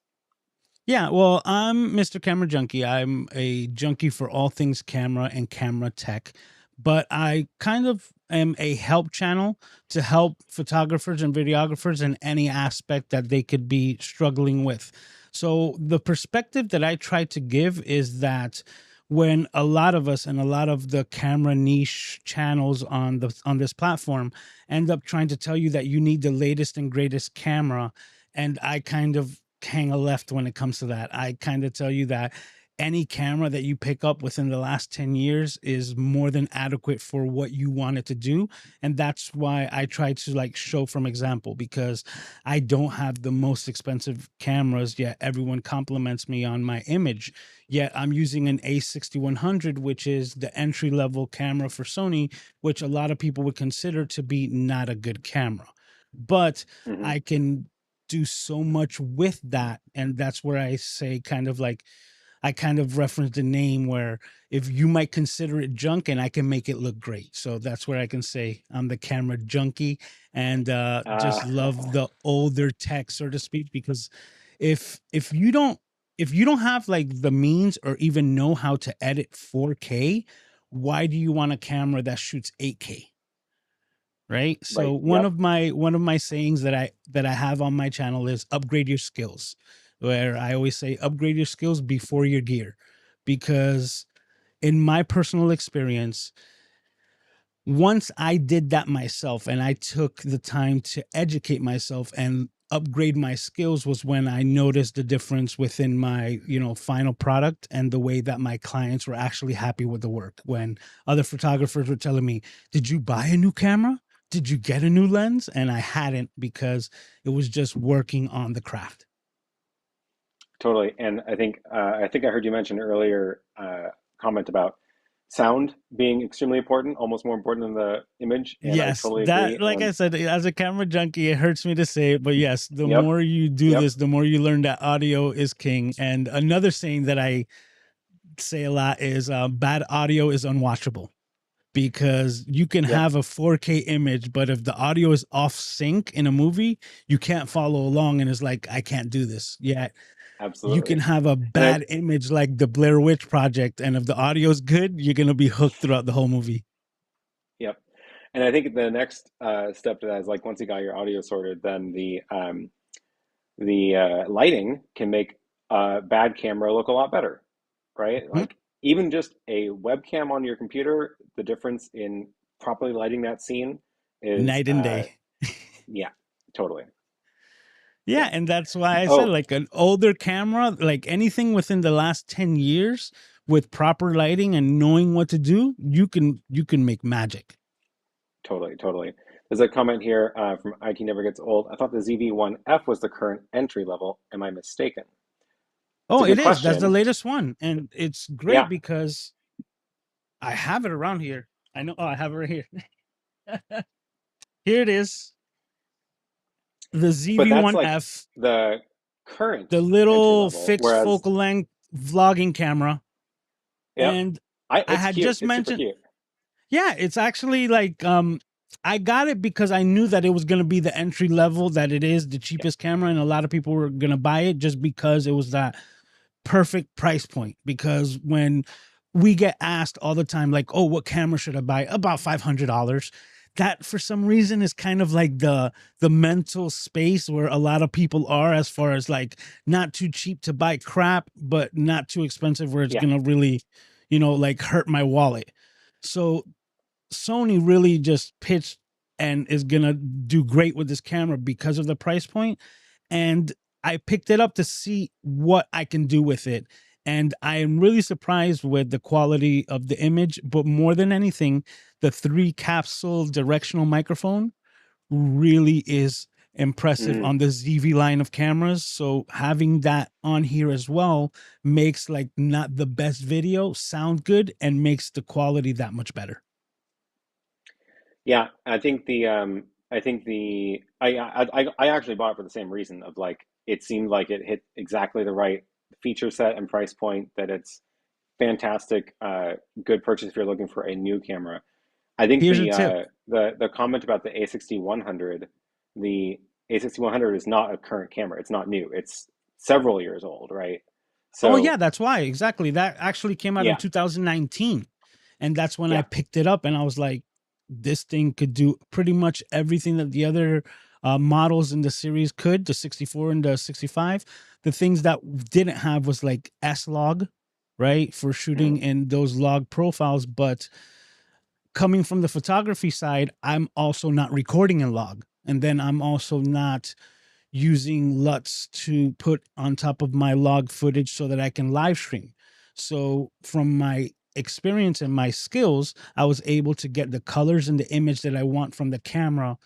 Yeah, well, I'm Mr. Camera Junkie. I'm a junkie for all things camera and camera tech, but I kind of am a help channel to help photographers and videographers in any aspect that they could be struggling with. So the perspective that I try to give is that when a lot of us and a lot of the camera niche channels on this platform end up trying to tell you that you need the latest and greatest camera, and I kind of hang a left when it comes to that. I kind of tell you that any camera that you pick up within the last 10 years is more than adequate for what you want it to do. And that's why I try to like show from example, because I don't have the most expensive cameras, yet everyone compliments me on my image. Yet I'm using an A6100, which is the entry level camera for Sony, which a lot of people would consider to be not a good camera. But Mm-hmm. I can do so much with that. And that's where I say kind of like, I kind of reference the name where if you might consider it junk and I can make it look great. So that's where I can say I'm the camera junkie and just love the older tech, so to speak, because if you don't have like the means or even know how to edit 4K, why do you want a camera that shoots 8K? Right. So Right. one Yep. of my sayings that I have on my channel is upgrade your skills, where I always say upgrade your skills before your gear, because in my personal experience, once I did that myself and I took the time to educate myself and upgrade my skills, was when I noticed the difference within my, final product and the way that my clients were actually happy with the work. When other photographers were telling me, "Did you buy a new camera? Did you get a new lens?" And I hadn't, because it was just working on the craft. Totally. And I think I heard you mention earlier comment about sound being extremely important, almost more important than the image. And I Yes, totally that, agree. like I And said, as a camera junkie, it hurts me to say it, but yes, the yep, more you do yep, this, the more you learn that audio is king. And another saying that I say a lot is bad audio is unwatchable, because you can yep, have a 4K image, but if the audio is off sync in a movie, you can't follow along and it's like, I can't do this. Yet you can absolutely. have a And I bad image like the Blair Witch Project, and if the audio is good, you're going to be hooked throughout the whole movie. Yep. And I think the next step to that is like once you got your audio sorted, then the lighting can make a bad camera look a lot better, right? Mhm. Like even just a webcam on your computer, the difference in properly lighting that scene is Night and day. yeah, totally. Yeah, Yeah. and that's why I said Oh, like an older camera, like anything within the last 10 years with proper lighting and knowing what to do, you can make magic. totally, totally. There's a comment here from IT Never Gets Old. I thought the ZV-1F was the current entry level. Am I mistaken? It's Oh, a it good is. That's the question. latest one. And it's great Yeah, because I have it around here. I know. Oh, I have it right here. Here it is. The but that's like ZV-1F, the current the entry little level. fixed Whereas, focal length vlogging camera. yep, And I it's had cute. just It's super mentioned, cute. yeah, it's actually like I got it because I knew that it was going to be the entry level, that it is the Yeah, cheapest camera, and a lot of people were going to buy it just because it was that perfect price point. Because when we get asked all the time like, "Oh, what camera should I buy?" About $500. That for some reason is kind of like the mental space where a lot of people are, as far as like not too cheap to buy crap but not too expensive where it's yeah, going to really, like hurt my wallet. So Sony really just pitched and is gonna do great with this camera because of the price point. And I picked it up to see what I can do with it. And I am really surprised with the quality of the image, but more than anything, the 3 capsule directional microphone really is impressive Mm. on the ZV line of cameras. So having that on here as well makes like not the best video sound good and makes the quality that much better. Yeah, I think the I actually bought it for the same reason of like it seemed like it hit exactly the right feature set and price point that it's fantastic, good purchase if you're looking for a new camera. I think Here's a tip. the comment about the A6100, the A6100 is not a current camera. It's not new. It's several years old, right? Oh yeah, So that's why. Exactly. That actually came out in yeah, 2019. And that's when I yeah, picked it up and I was like, this thing could do pretty much everything that the other models in the series could, the 64 and the 65. The things that didn't have was like S log, right? For shooting mm, in those log profiles. But coming from the photography side, I'm also not recording in log. And then I'm also not using LUTs to put on top of my log footage so that I can live stream. So from my experience and my skills, I was able to get the colors and the image that I want from the camera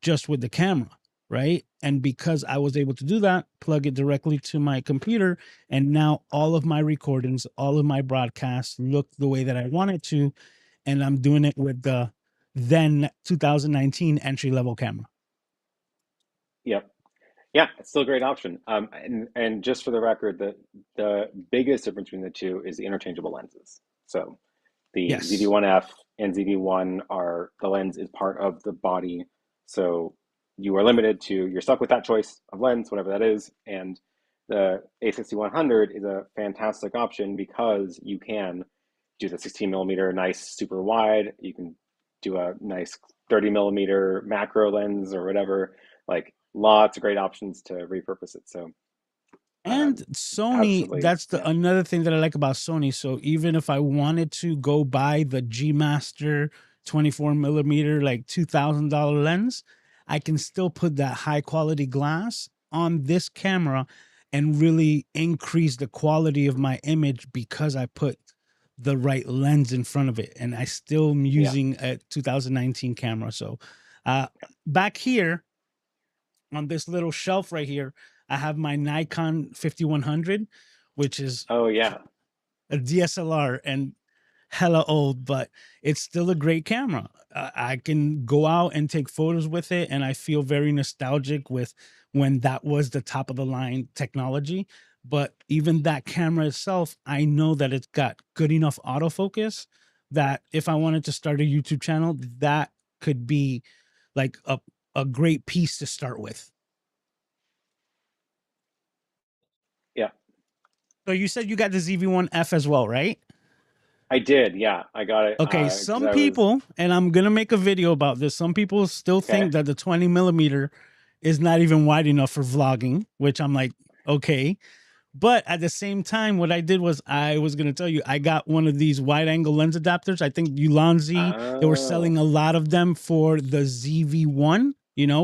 just with the camera, right? And because I was able to do that, plug it directly to my computer, and now all of my recordings, all of my broadcasts look the way that I want it to, and I'm doing it with the then 2019 entry level camera. yep. Yeah, it's still a great option. And just for the record, the biggest difference between the two is the interchangeable lenses. So the Yes. ZV-1F and ZV-1 are the lens is part of the body, so you are limited to you're stuck with that choice of lens, whatever that is. And the A6100 is a fantastic option because you can do the 16 millimeter nice super wide. You can do a nice 30 millimeter macro lens or whatever. Like lots of great options to repurpose it. So And um, Sony, absolutely, that's the yeah. another thing that I like about Sony. So even if I wanted to go buy the G Master 24 millimeter, like $2,000 lens, I can still put that high quality glass on this camera and really increase the quality of my image because I put the right lens in front of it. And I still am Yeah. using a 2019 camera. So uh, back here, on this little shelf right here, I have my Nikon 5100, which is Oh yeah. a DSLR and hella old, but it's still a great camera. I can go out and take photos with it, and I feel very nostalgic with when that was the top of the line technology. But even that camera itself, I know that it's got good enough autofocus that if I wanted to start a YouTube channel, that could be like a great piece to start with. Yeah. So you said you got the ZV-1F as well, right? I did, yeah. I got it Okay, because some I was people, and I'm gonna make a video about this. Some people still okay. think that the 20 millimeter is not even wide enough for vlogging, which I'm like, okay. But at the same time, what I did was I was gonna tell you I got one of these wide angle lens adapters. I think Ulanzi, they were Oh, selling a lot of them for the ZV-1,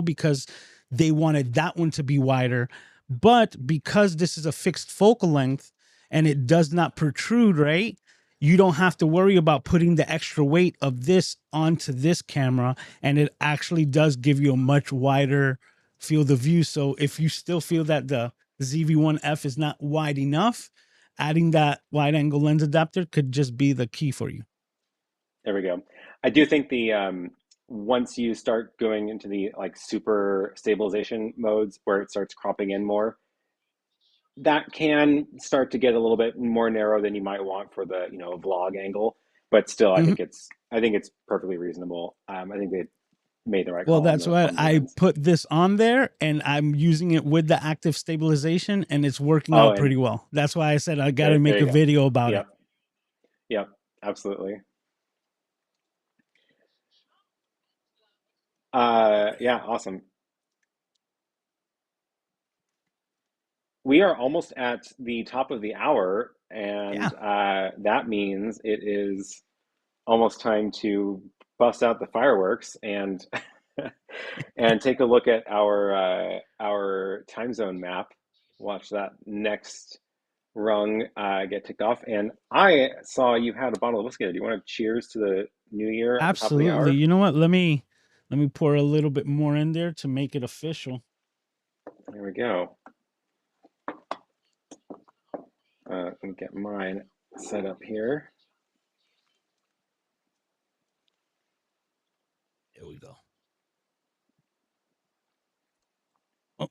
because they wanted that one to be wider. But because this is a fixed focal length and it does not protrude, right? You don't have to worry about putting the extra weight of this onto this camera, and it actually does give you a much wider field of view. So if you still feel that the ZV-1F is not wide enough, adding that wide angle lens adapter could just be the key for you. there we go. I do think the once you start going into the like super stabilization modes where it starts cropping in more, that can start to get a little bit more narrow than you might want for the, vlog angle. But still, Mhm. I think it's perfectly reasonable. I think they made the right Well, call that's why on the I lens. put this on there and I'm using it with the active stabilization and it's working Oh, out and pretty well. That's why I said I got to there make a you go. video about it. Yep, yep, absolutely. Yeah, awesome. We are almost at the top of the hour, Yeah. and that means it is almost time to bust out the fireworks and and take a look at our time zone map. Watch that next rung get ticked off. And I saw you had a bottle of whiskey. Do you want to cheers to the new year at the top of the Absolutely. hour? You know what? Let me pour a little bit more in there to make it official. There we go. Let me get mine set up here. There we go. Oh,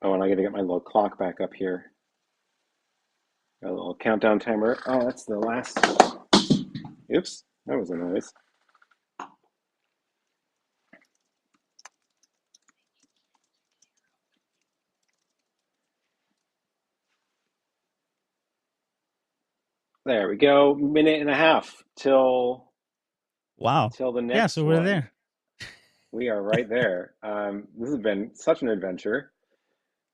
Oh, and I got to get my little clock back up here. Got a little countdown timer. Oh, that's the last. Oops, that was a noise. There we go. Minute and a half wow. till the Yeah, next so we're one. there. We are right there. This has been such an adventure.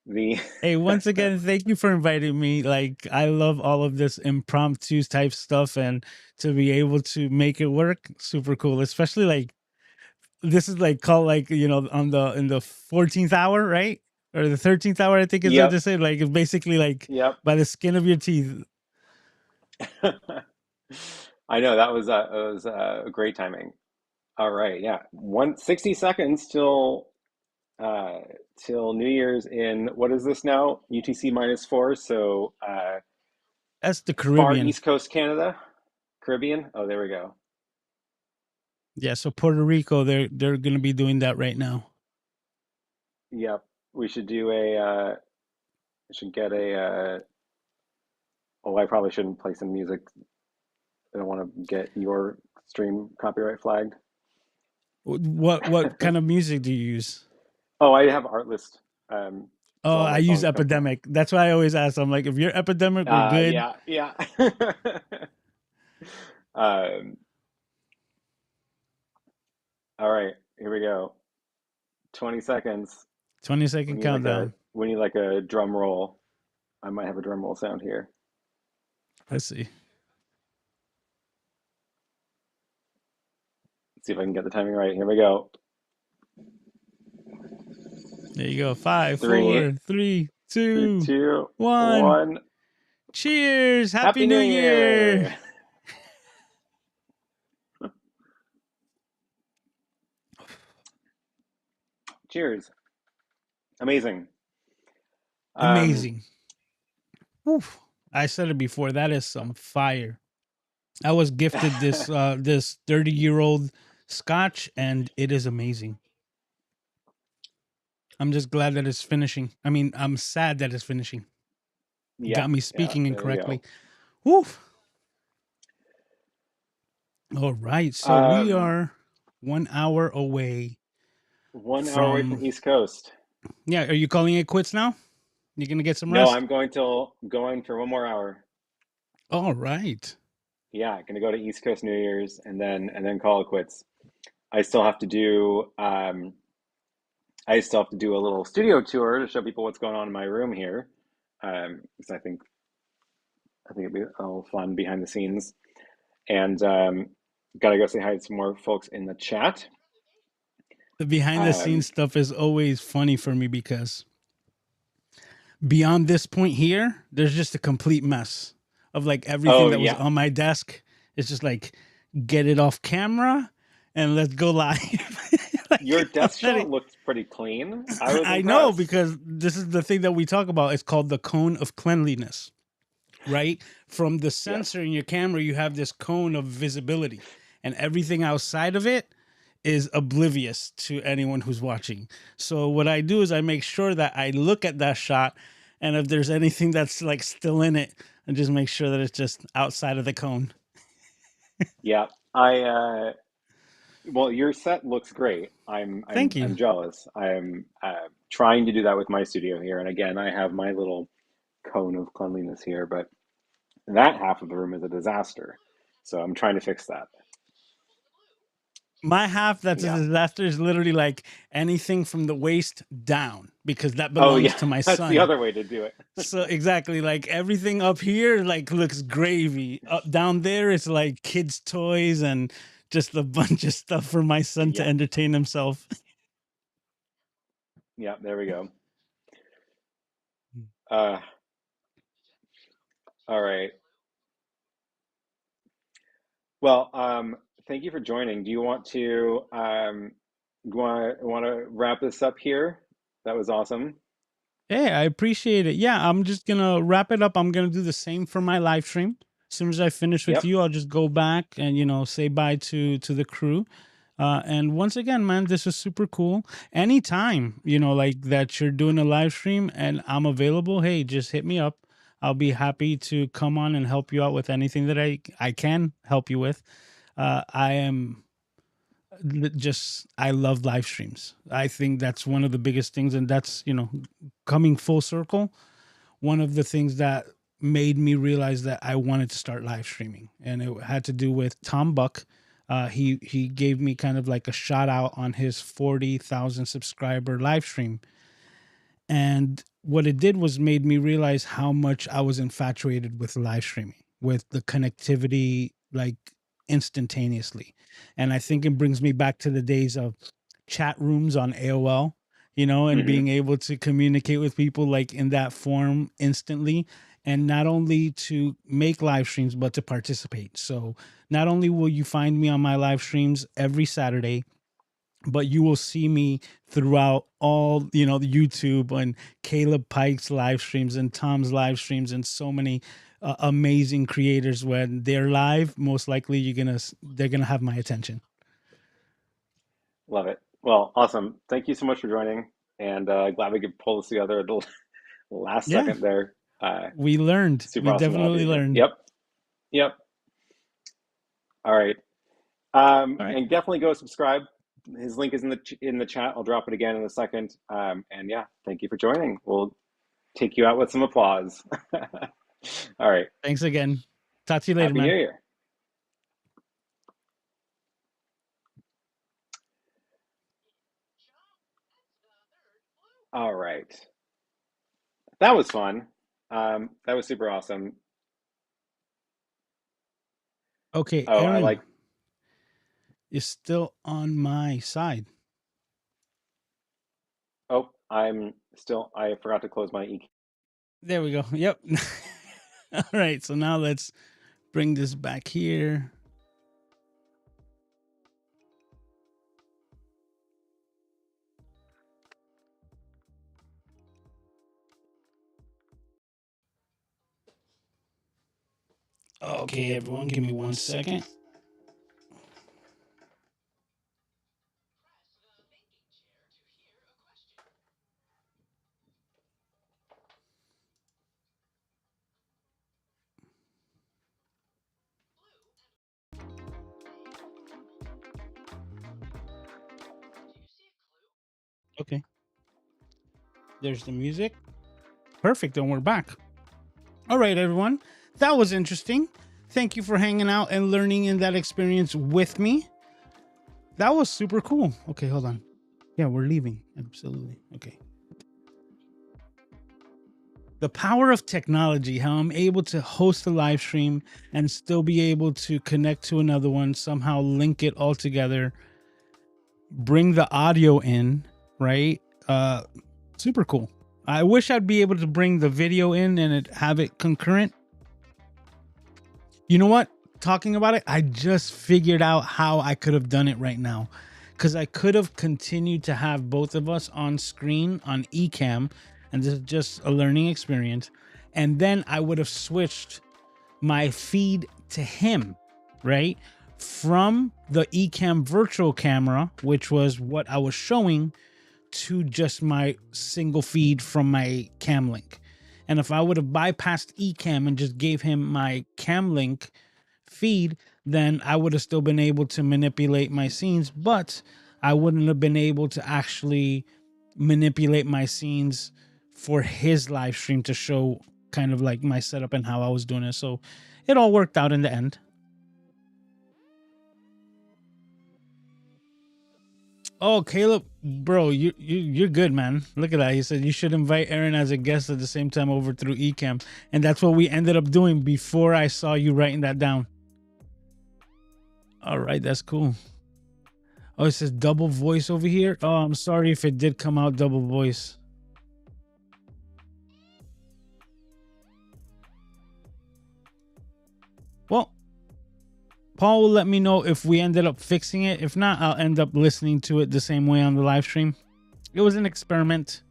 The Hey, once again, thank you for inviting me. Like, I love all of this impromptu type stuff, and to be able to make it work, super cool. Especially like this is like called like on the in the 14th hour, right? Or the 13th hour, I think is what Yep, they say. Like it's basically like yep. by the skin of your teeth. I know that was great timing. All right, yeah. 60 seconds uh till New Year's in what is this now? UTC -4, so That's the far Caribbean. East Coast Canada, Caribbean. Oh, there we go. Yeah, so Puerto Rico, they're gonna be doing that right now. Yep. We should do a we should get a oh, I probably shouldn't play some music. I don't want to get your stream copyright flagged. What kind of music do you use? Oh, I have Artlist. So Oh, all I my use songs come from. Epidemic. That's why I always ask. I'm like, if you're Epidemic, we're good. Yeah, yeah. um, all right, here we go. 20 seconds. 20-second countdown. We need like a drum roll. I might have a drum roll sound here. Let's see. Let's see if I can get the timing right. Here we go. There you go. 5, Three, 4, 3, three, 2, two, 1. one. Cheers! Happy Happy New New Year! Year! Cheers. Amazing. Um, Amazing. Oof. I said it before. That is some fire. I was gifted this 30-year-old scotch, and it is amazing. I'm just glad that it's finishing. I mean, I'm sad that it's finishing. yeah, Got me yeah, speaking there we incorrectly. go. Woof. All right. So we Um, are 1 hour away 1 hour away from. from East Coast. Yeah. Are you calling it quits now? You're gonna get some No, rest. I'm going for 1 more hour. All right. Yeah, gonna go to East Coast New Year's and then call it quits. I still have to do I still have to do a little studio tour to show people what's going on in my room here. Because I think it'd be a little fun behind the scenes. And gotta go say hi to some more folks in the chat. The behind the scenes Um, stuff is always funny for me because beyond this point here, there's just a complete mess of like everything oh that was yeah, on my desk. It's just like get it off camera and let's go live. your like, desk let shot it, looked pretty clean. I was I know impressed. because this is the thing that we talk about. It's called the cone of cleanliness, right? From the Yes. sensor in your camera, you have this cone of visibility, and everything outside of it is oblivious to anyone who's watching. So what I do is I make sure that I look at that shot, and if there's anything that's like still in it, I just make sure that it's just outside of the cone. Yeah. I well, your set looks great. Thank you. I'm jealous. I'm trying to do that with my studio here, and again, I have my little cone of cleanliness here, but that half of the room is a disaster. So I'm trying to fix that. My half that's a Yeah. disaster is literally like anything from the waist down because that Oh belongs yeah, to my that's the son. other way to do it. So exactly, like everything up here like looks gravy. Up down there it's like kids' toys and just a bunch of stuff for my son to Yeah. entertain himself. Yeah, there we go. Uh, all right. Well, thank you for joining. Do you want to wrap this up here? That was awesome. Hey, I appreciate it. Yeah, I'm just gonna wrap it up. I'm gonna do the same for my live stream. As soon as I finish with Yep. you, I'll just go back and say bye to the crew. And once again, man, this is super cool. Anytime like that you're doing a live stream and I'm available, hey, just hit me up. I'll be happy to come on and help you out with anything that I can help you with. I am just I love live streams. I think that's one of the biggest things, and that's coming full circle. One of the things that made me realize that I wanted to start live streaming, and it had to do with Tom Buck. He gave me kind of like a shout out on his 40,000 subscriber live stream, and what it did was made me realize how much I was infatuated with live streaming, with the connectivity, like instantaneously. And I think it brings me back to the days of chat rooms on AOL, and Hmm. being able to communicate with people like in that form instantly. And not only to make live streams, but to participate. So not only will you find me on my live streams every Saturday, but you will see me throughout all the YouTube and Caleb Pike's live streams and Tom's live streams and so many amazing creators. When they're live, most likely they're gonna have my attention. Love it. Well, awesome. Thank you so much for joining, and glad we could pull this together at the last Yeah, second there. Super we awesome to have definitely you here. learned. Yep. Yep. All right. All right, And definitely go subscribe. His link is in the chat. I'll drop it again in a second. And yeah, thank you for joining. We'll take you out with some applause. All right. thanks again. Talk to you later, Happy New man. Year. All right. That was fun. That was super awesome. Okay, Oh, I Aaron like, is still on my side. oh, I forgot to close my e. There we go. Yep. All right, so now let's bring this back here. Okay, everyone, give me 1 second. Okay, there's the music. Perfect, and we're back. All right, everyone, that was interesting. Thank you for hanging out and learning in that experience with me. That was super cool. Okay, hold on. Yeah, we're leaving. Absolutely. Okay. The power of technology, how I'm able to host a live stream and still be able to connect to another one, somehow link it all together, bring the audio in, right? Super cool. I wish I'd be able to bring the video in and have it concurrent. You know what? Talking about it, I just figured out how I could have done it right now. Because I could have continued to have both of us on screen on Ecamm, and this is just a learning experience. And then I would have switched my feed to him, right? From the Ecamm virtual camera, which was what I was showing, to just my single feed from my cam link. And if I would have bypassed Ecamm and just gave him my cam link feed, then I would have still been able to manipulate my scenes, but I wouldn't have been able to actually manipulate my scenes for his live stream to show kind of like my setup and how I was doing it. So it all worked out in the end. Oh, Caleb, bro, you're good, man. Look at that. He said you should invite Aaron as a guest at the same time over through Ecamm, and that's what we ended up doing before I saw you writing that down. All right, that's cool. Oh, it says double voice over here. Oh, I'm sorry if it did come out double voice. Well, Paul will let me know if we ended up fixing it. If not, I'll end up listening to it the same way on the live stream. It was an experiment,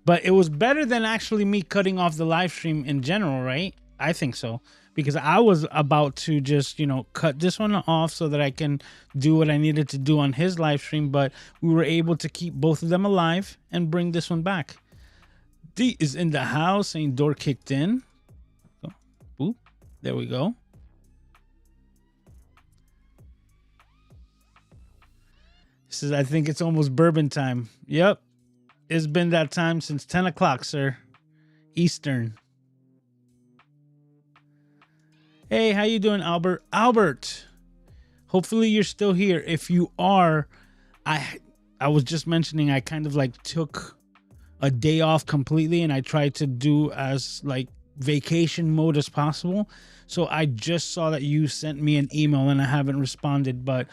but it was better than actually me cutting off the live stream in general, right? I think so, because I was about to just, cut this one off so that I can do what I needed to do on his live stream, but we were able to keep both of them alive and bring this one back. D is in the house saying door kicked in. Oh, boop. There we go. Says, I think it's almost bourbon time. Yep. It's been that time since 10 o'clock, sir. Eastern. Hey, how you doing, Albert? Albert, hopefully you're still here. If you are, I was just mentioning I kind of like took a day off completely, and I tried to do as like vacation mode as possible. So I just saw that you sent me an email and I haven't responded, but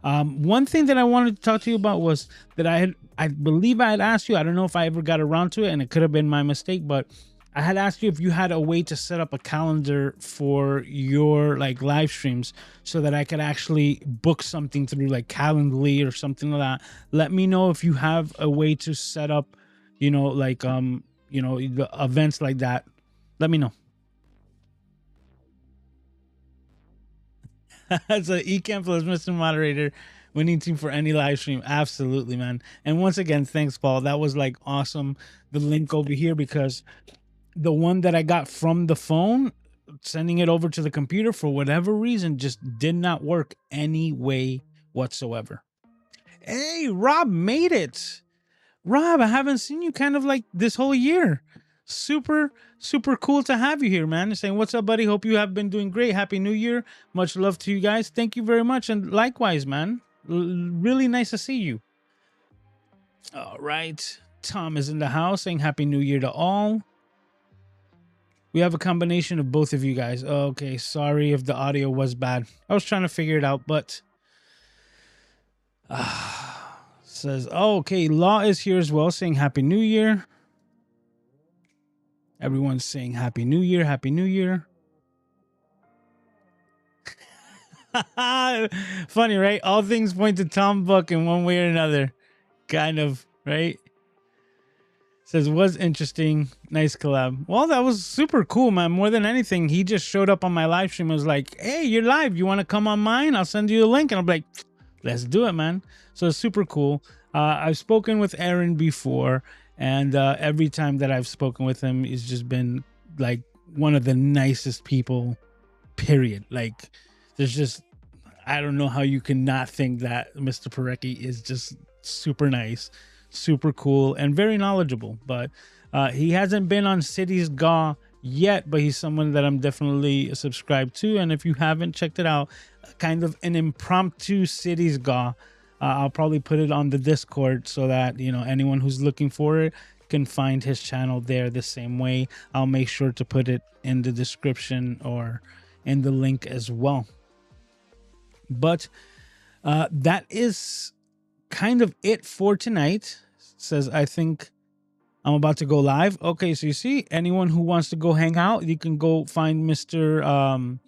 one thing that I wanted to talk to you about was that I believe I had asked you, I don't know if I ever got around to it, and it could have been my mistake, but I had asked you if you had a way to set up a calendar for your like live streams so that I could actually book something through like Calendly or something like that. Let me know if you have a way to set up, the events like that. Let me know. So Ecamm plus Mr. Moderator, winning team for any live stream. Absolutely, man. And once again, thanks, Paul. That was like awesome. The link over here, because the one that I got from the phone, sending it over to the computer for whatever reason, just did not work any way whatsoever. Hey, Rob made it. Rob, I haven't seen you kind of like this whole year. Super cool to have you here, man. Saying, what's up, buddy? Hope you have been doing great. Happy New Year. Much love to you guys. Thank you very much. And likewise, man. Really nice to see you. All right. Tom is in the house saying Happy New Year to all. We have a combination of both of you guys. Okay, sorry if the audio was bad. I was trying to figure it out, but says, oh, okay, Law is here as well, saying Happy New Year. Everyone's saying Happy New Year, Happy New Year. Funny, right? All things point to Tom Buck in one way or another. Kind of, right? Says, was interesting. Nice collab. Well, that was super cool, man. More than anything, he just showed up on my live stream and was like, hey, you're live. You want to come on mine? I'll send you a link. And I'm like, let's do it, man. So it's super cool. I've spoken with Aaron before, and every time that I've spoken with him, he's just been like one of the nicest people, period. Like, there's just, I don't know how you can not think that Mr. Parecki is just super nice, super cool, and very knowledgeable. But he hasn't been on Cities Gaw yet, but he's someone that I'm definitely subscribed to. And if you haven't checked it out, kind of an impromptu Cities Gaw, I'll probably put it on the Discord so that, anyone who's looking for it can find his channel there the same way. I'll make sure to put it in the description or in the link as well. But that is kind of it for tonight. Says, I think I'm about to go live. Okay, so you see, anyone who wants to go hang out, you can go find Mr.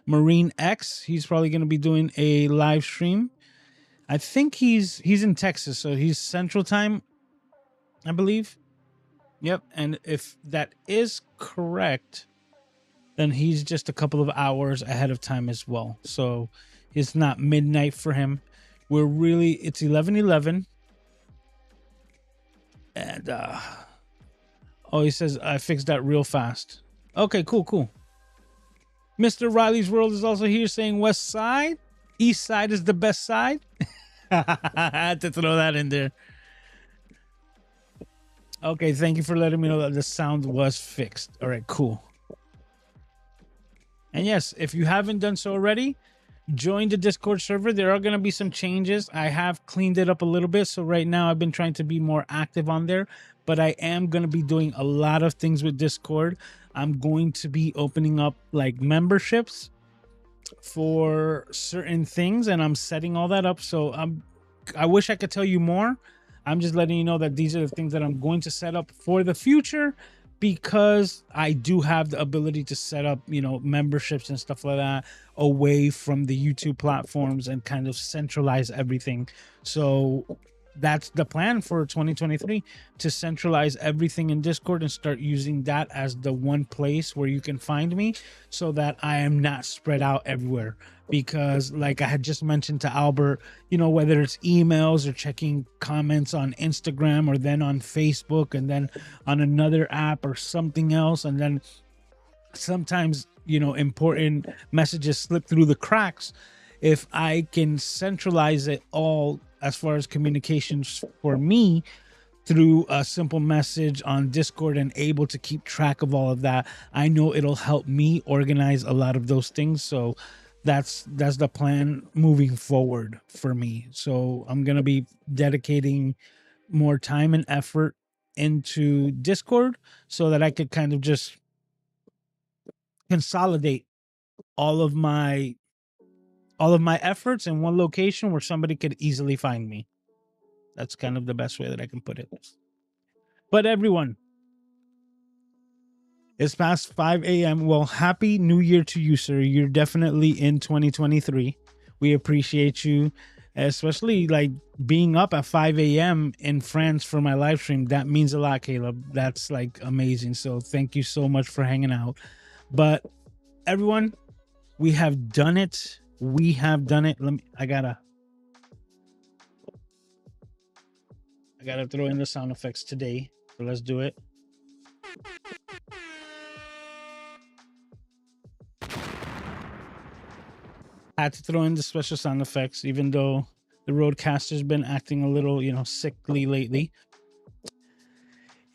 Marine X. He's probably going to be doing a live stream. I think he's in Texas, so he's Central Time, I believe. Yep, and if that is correct, then he's just a couple of hours ahead of time as well. So it's not midnight for him. It's 11:11. And oh, he says I fixed that real fast. Okay, cool. Mr. Riley's World is also here saying West Side. East Side is the best side. I had to throw that in there. Okay, thank you for letting me know that the sound was fixed. All right, cool. And yes, if you haven't done so already, join the Discord server. There are going to be some changes. I have cleaned it up a little bit. So right now I've been trying to be more active on there, but I am going to be doing a lot of things with Discord. I'm going to be opening up like memberships for certain things, and I'm setting all that up. So I wish I could tell you more. I'm just letting you know that these are the things that I'm going to set up for the future, because I do have the ability to set up, memberships and stuff like that away from the YouTube platforms and kind of centralize everything. So that's the plan for 2023, to centralize everything in Discord and start using that as the one place where you can find me, so that I am not spread out everywhere. Because like I had just mentioned to Albert, whether it's emails or checking comments on Instagram, or then on Facebook, and then on another app or something else, and then sometimes important messages slip through the cracks. If I can centralize it all as far as communications for me through a simple message on Discord and able to keep track of all of that, I know it'll help me organize a lot of those things. So that's the plan moving forward for me. So I'm going to be dedicating more time and effort into Discord, so that I could kind of just consolidate all of my efforts in one location where somebody could easily find me. That's kind of the best way that I can put it. But everyone, it's past 5 a.m. Well, happy New Year to you, sir. You're definitely in 2023. We appreciate you, especially like being up at 5 a.m. in France for my live stream. That means a lot, Caleb. That's like amazing. So thank you so much for hanging out. But everyone, we have done it. We have done it. I gotta throw in the sound effects today. So let's do it. Had to throw in the special sound effects, even though the Rodecaster's been acting a little, sickly lately.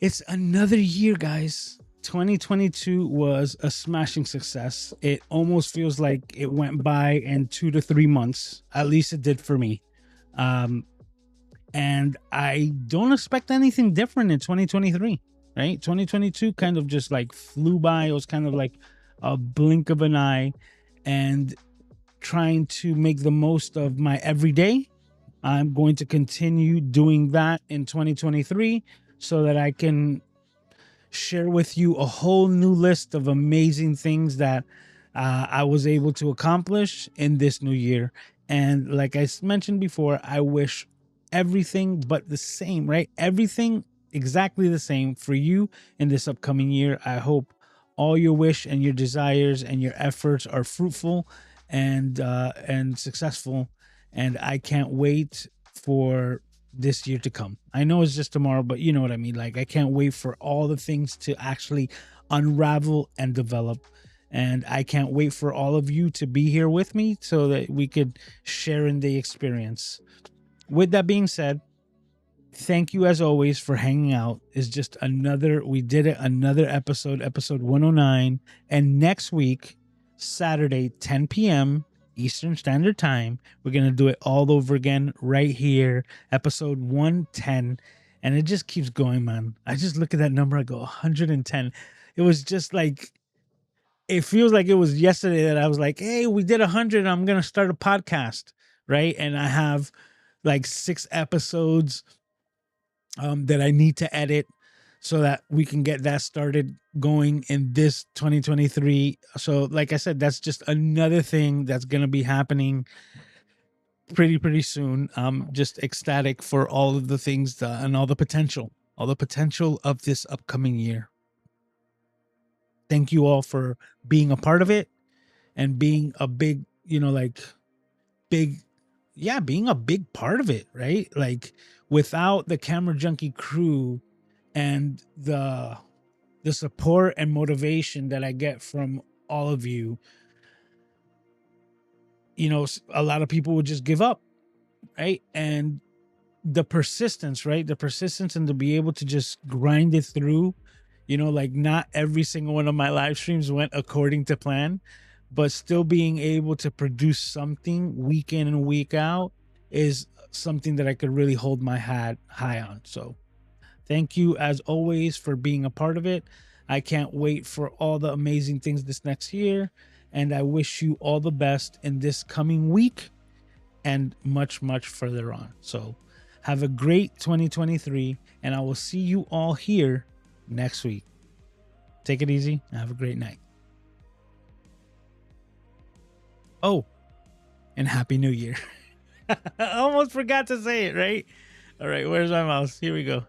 It's another year, guys. 2022 was a smashing success. It almost feels like it went by in 2 to 3 months. At least it did for me. And I don't expect anything different in 2023, right? 2022 kind of just like flew by. It was kind of like a blink of an eye, and trying to make the most of my everyday. I'm going to continue doing that in 2023, so that I can share with you a whole new list of amazing things that I was able to accomplish in this new year. And like I mentioned before, I wish everything but the same, right? Everything exactly the same for you in this upcoming year. I hope all your wish and your desires and your efforts are fruitful and successful. And I can't wait for this year to come. I know it's just tomorrow, but you know what I mean. Like, I can't wait for all the things to actually unravel and develop. And I can't wait for all of you to be here with me, so that we could share in the experience. With that being said, thank you as always for hanging out. It's just we did it, another episode 109. And next week, Saturday, 10 p.m. Eastern Standard Time, we're going to do it all over again right here, episode 110. And it just keeps going, man. I just look at that number, I go 110. It was just like, it feels like it was yesterday that I was like, hey, we did 100. I'm going to start a podcast, right? And I have like 6 episodes that I need to edit, so that we can get that started going in this 2023. So like I said, that's just another thing that's going to be happening pretty soon. I'm just ecstatic for all of the things and all the potential of this upcoming year. Thank you all for being a part of it and being a big, being a big part of it, right? Like, without the Camera Junkie crew and the support and motivation that I get from all of you, a lot of people would just give up, right? And the persistence, right? The persistence, and to be able to just grind it through, like, not every single one of my live streams went according to plan, but still being able to produce something week in and week out is something that I could really hold my hat high on. So thank you as always for being a part of it. I can't wait for all the amazing things this next year, and I wish you all the best in this coming week and much further on. So have a great 2023, and I will see you all here next week. Take it easy. Have a great night. Oh, and Happy New Year. I almost forgot to say it, right? All right, where's my mouse? Here we go.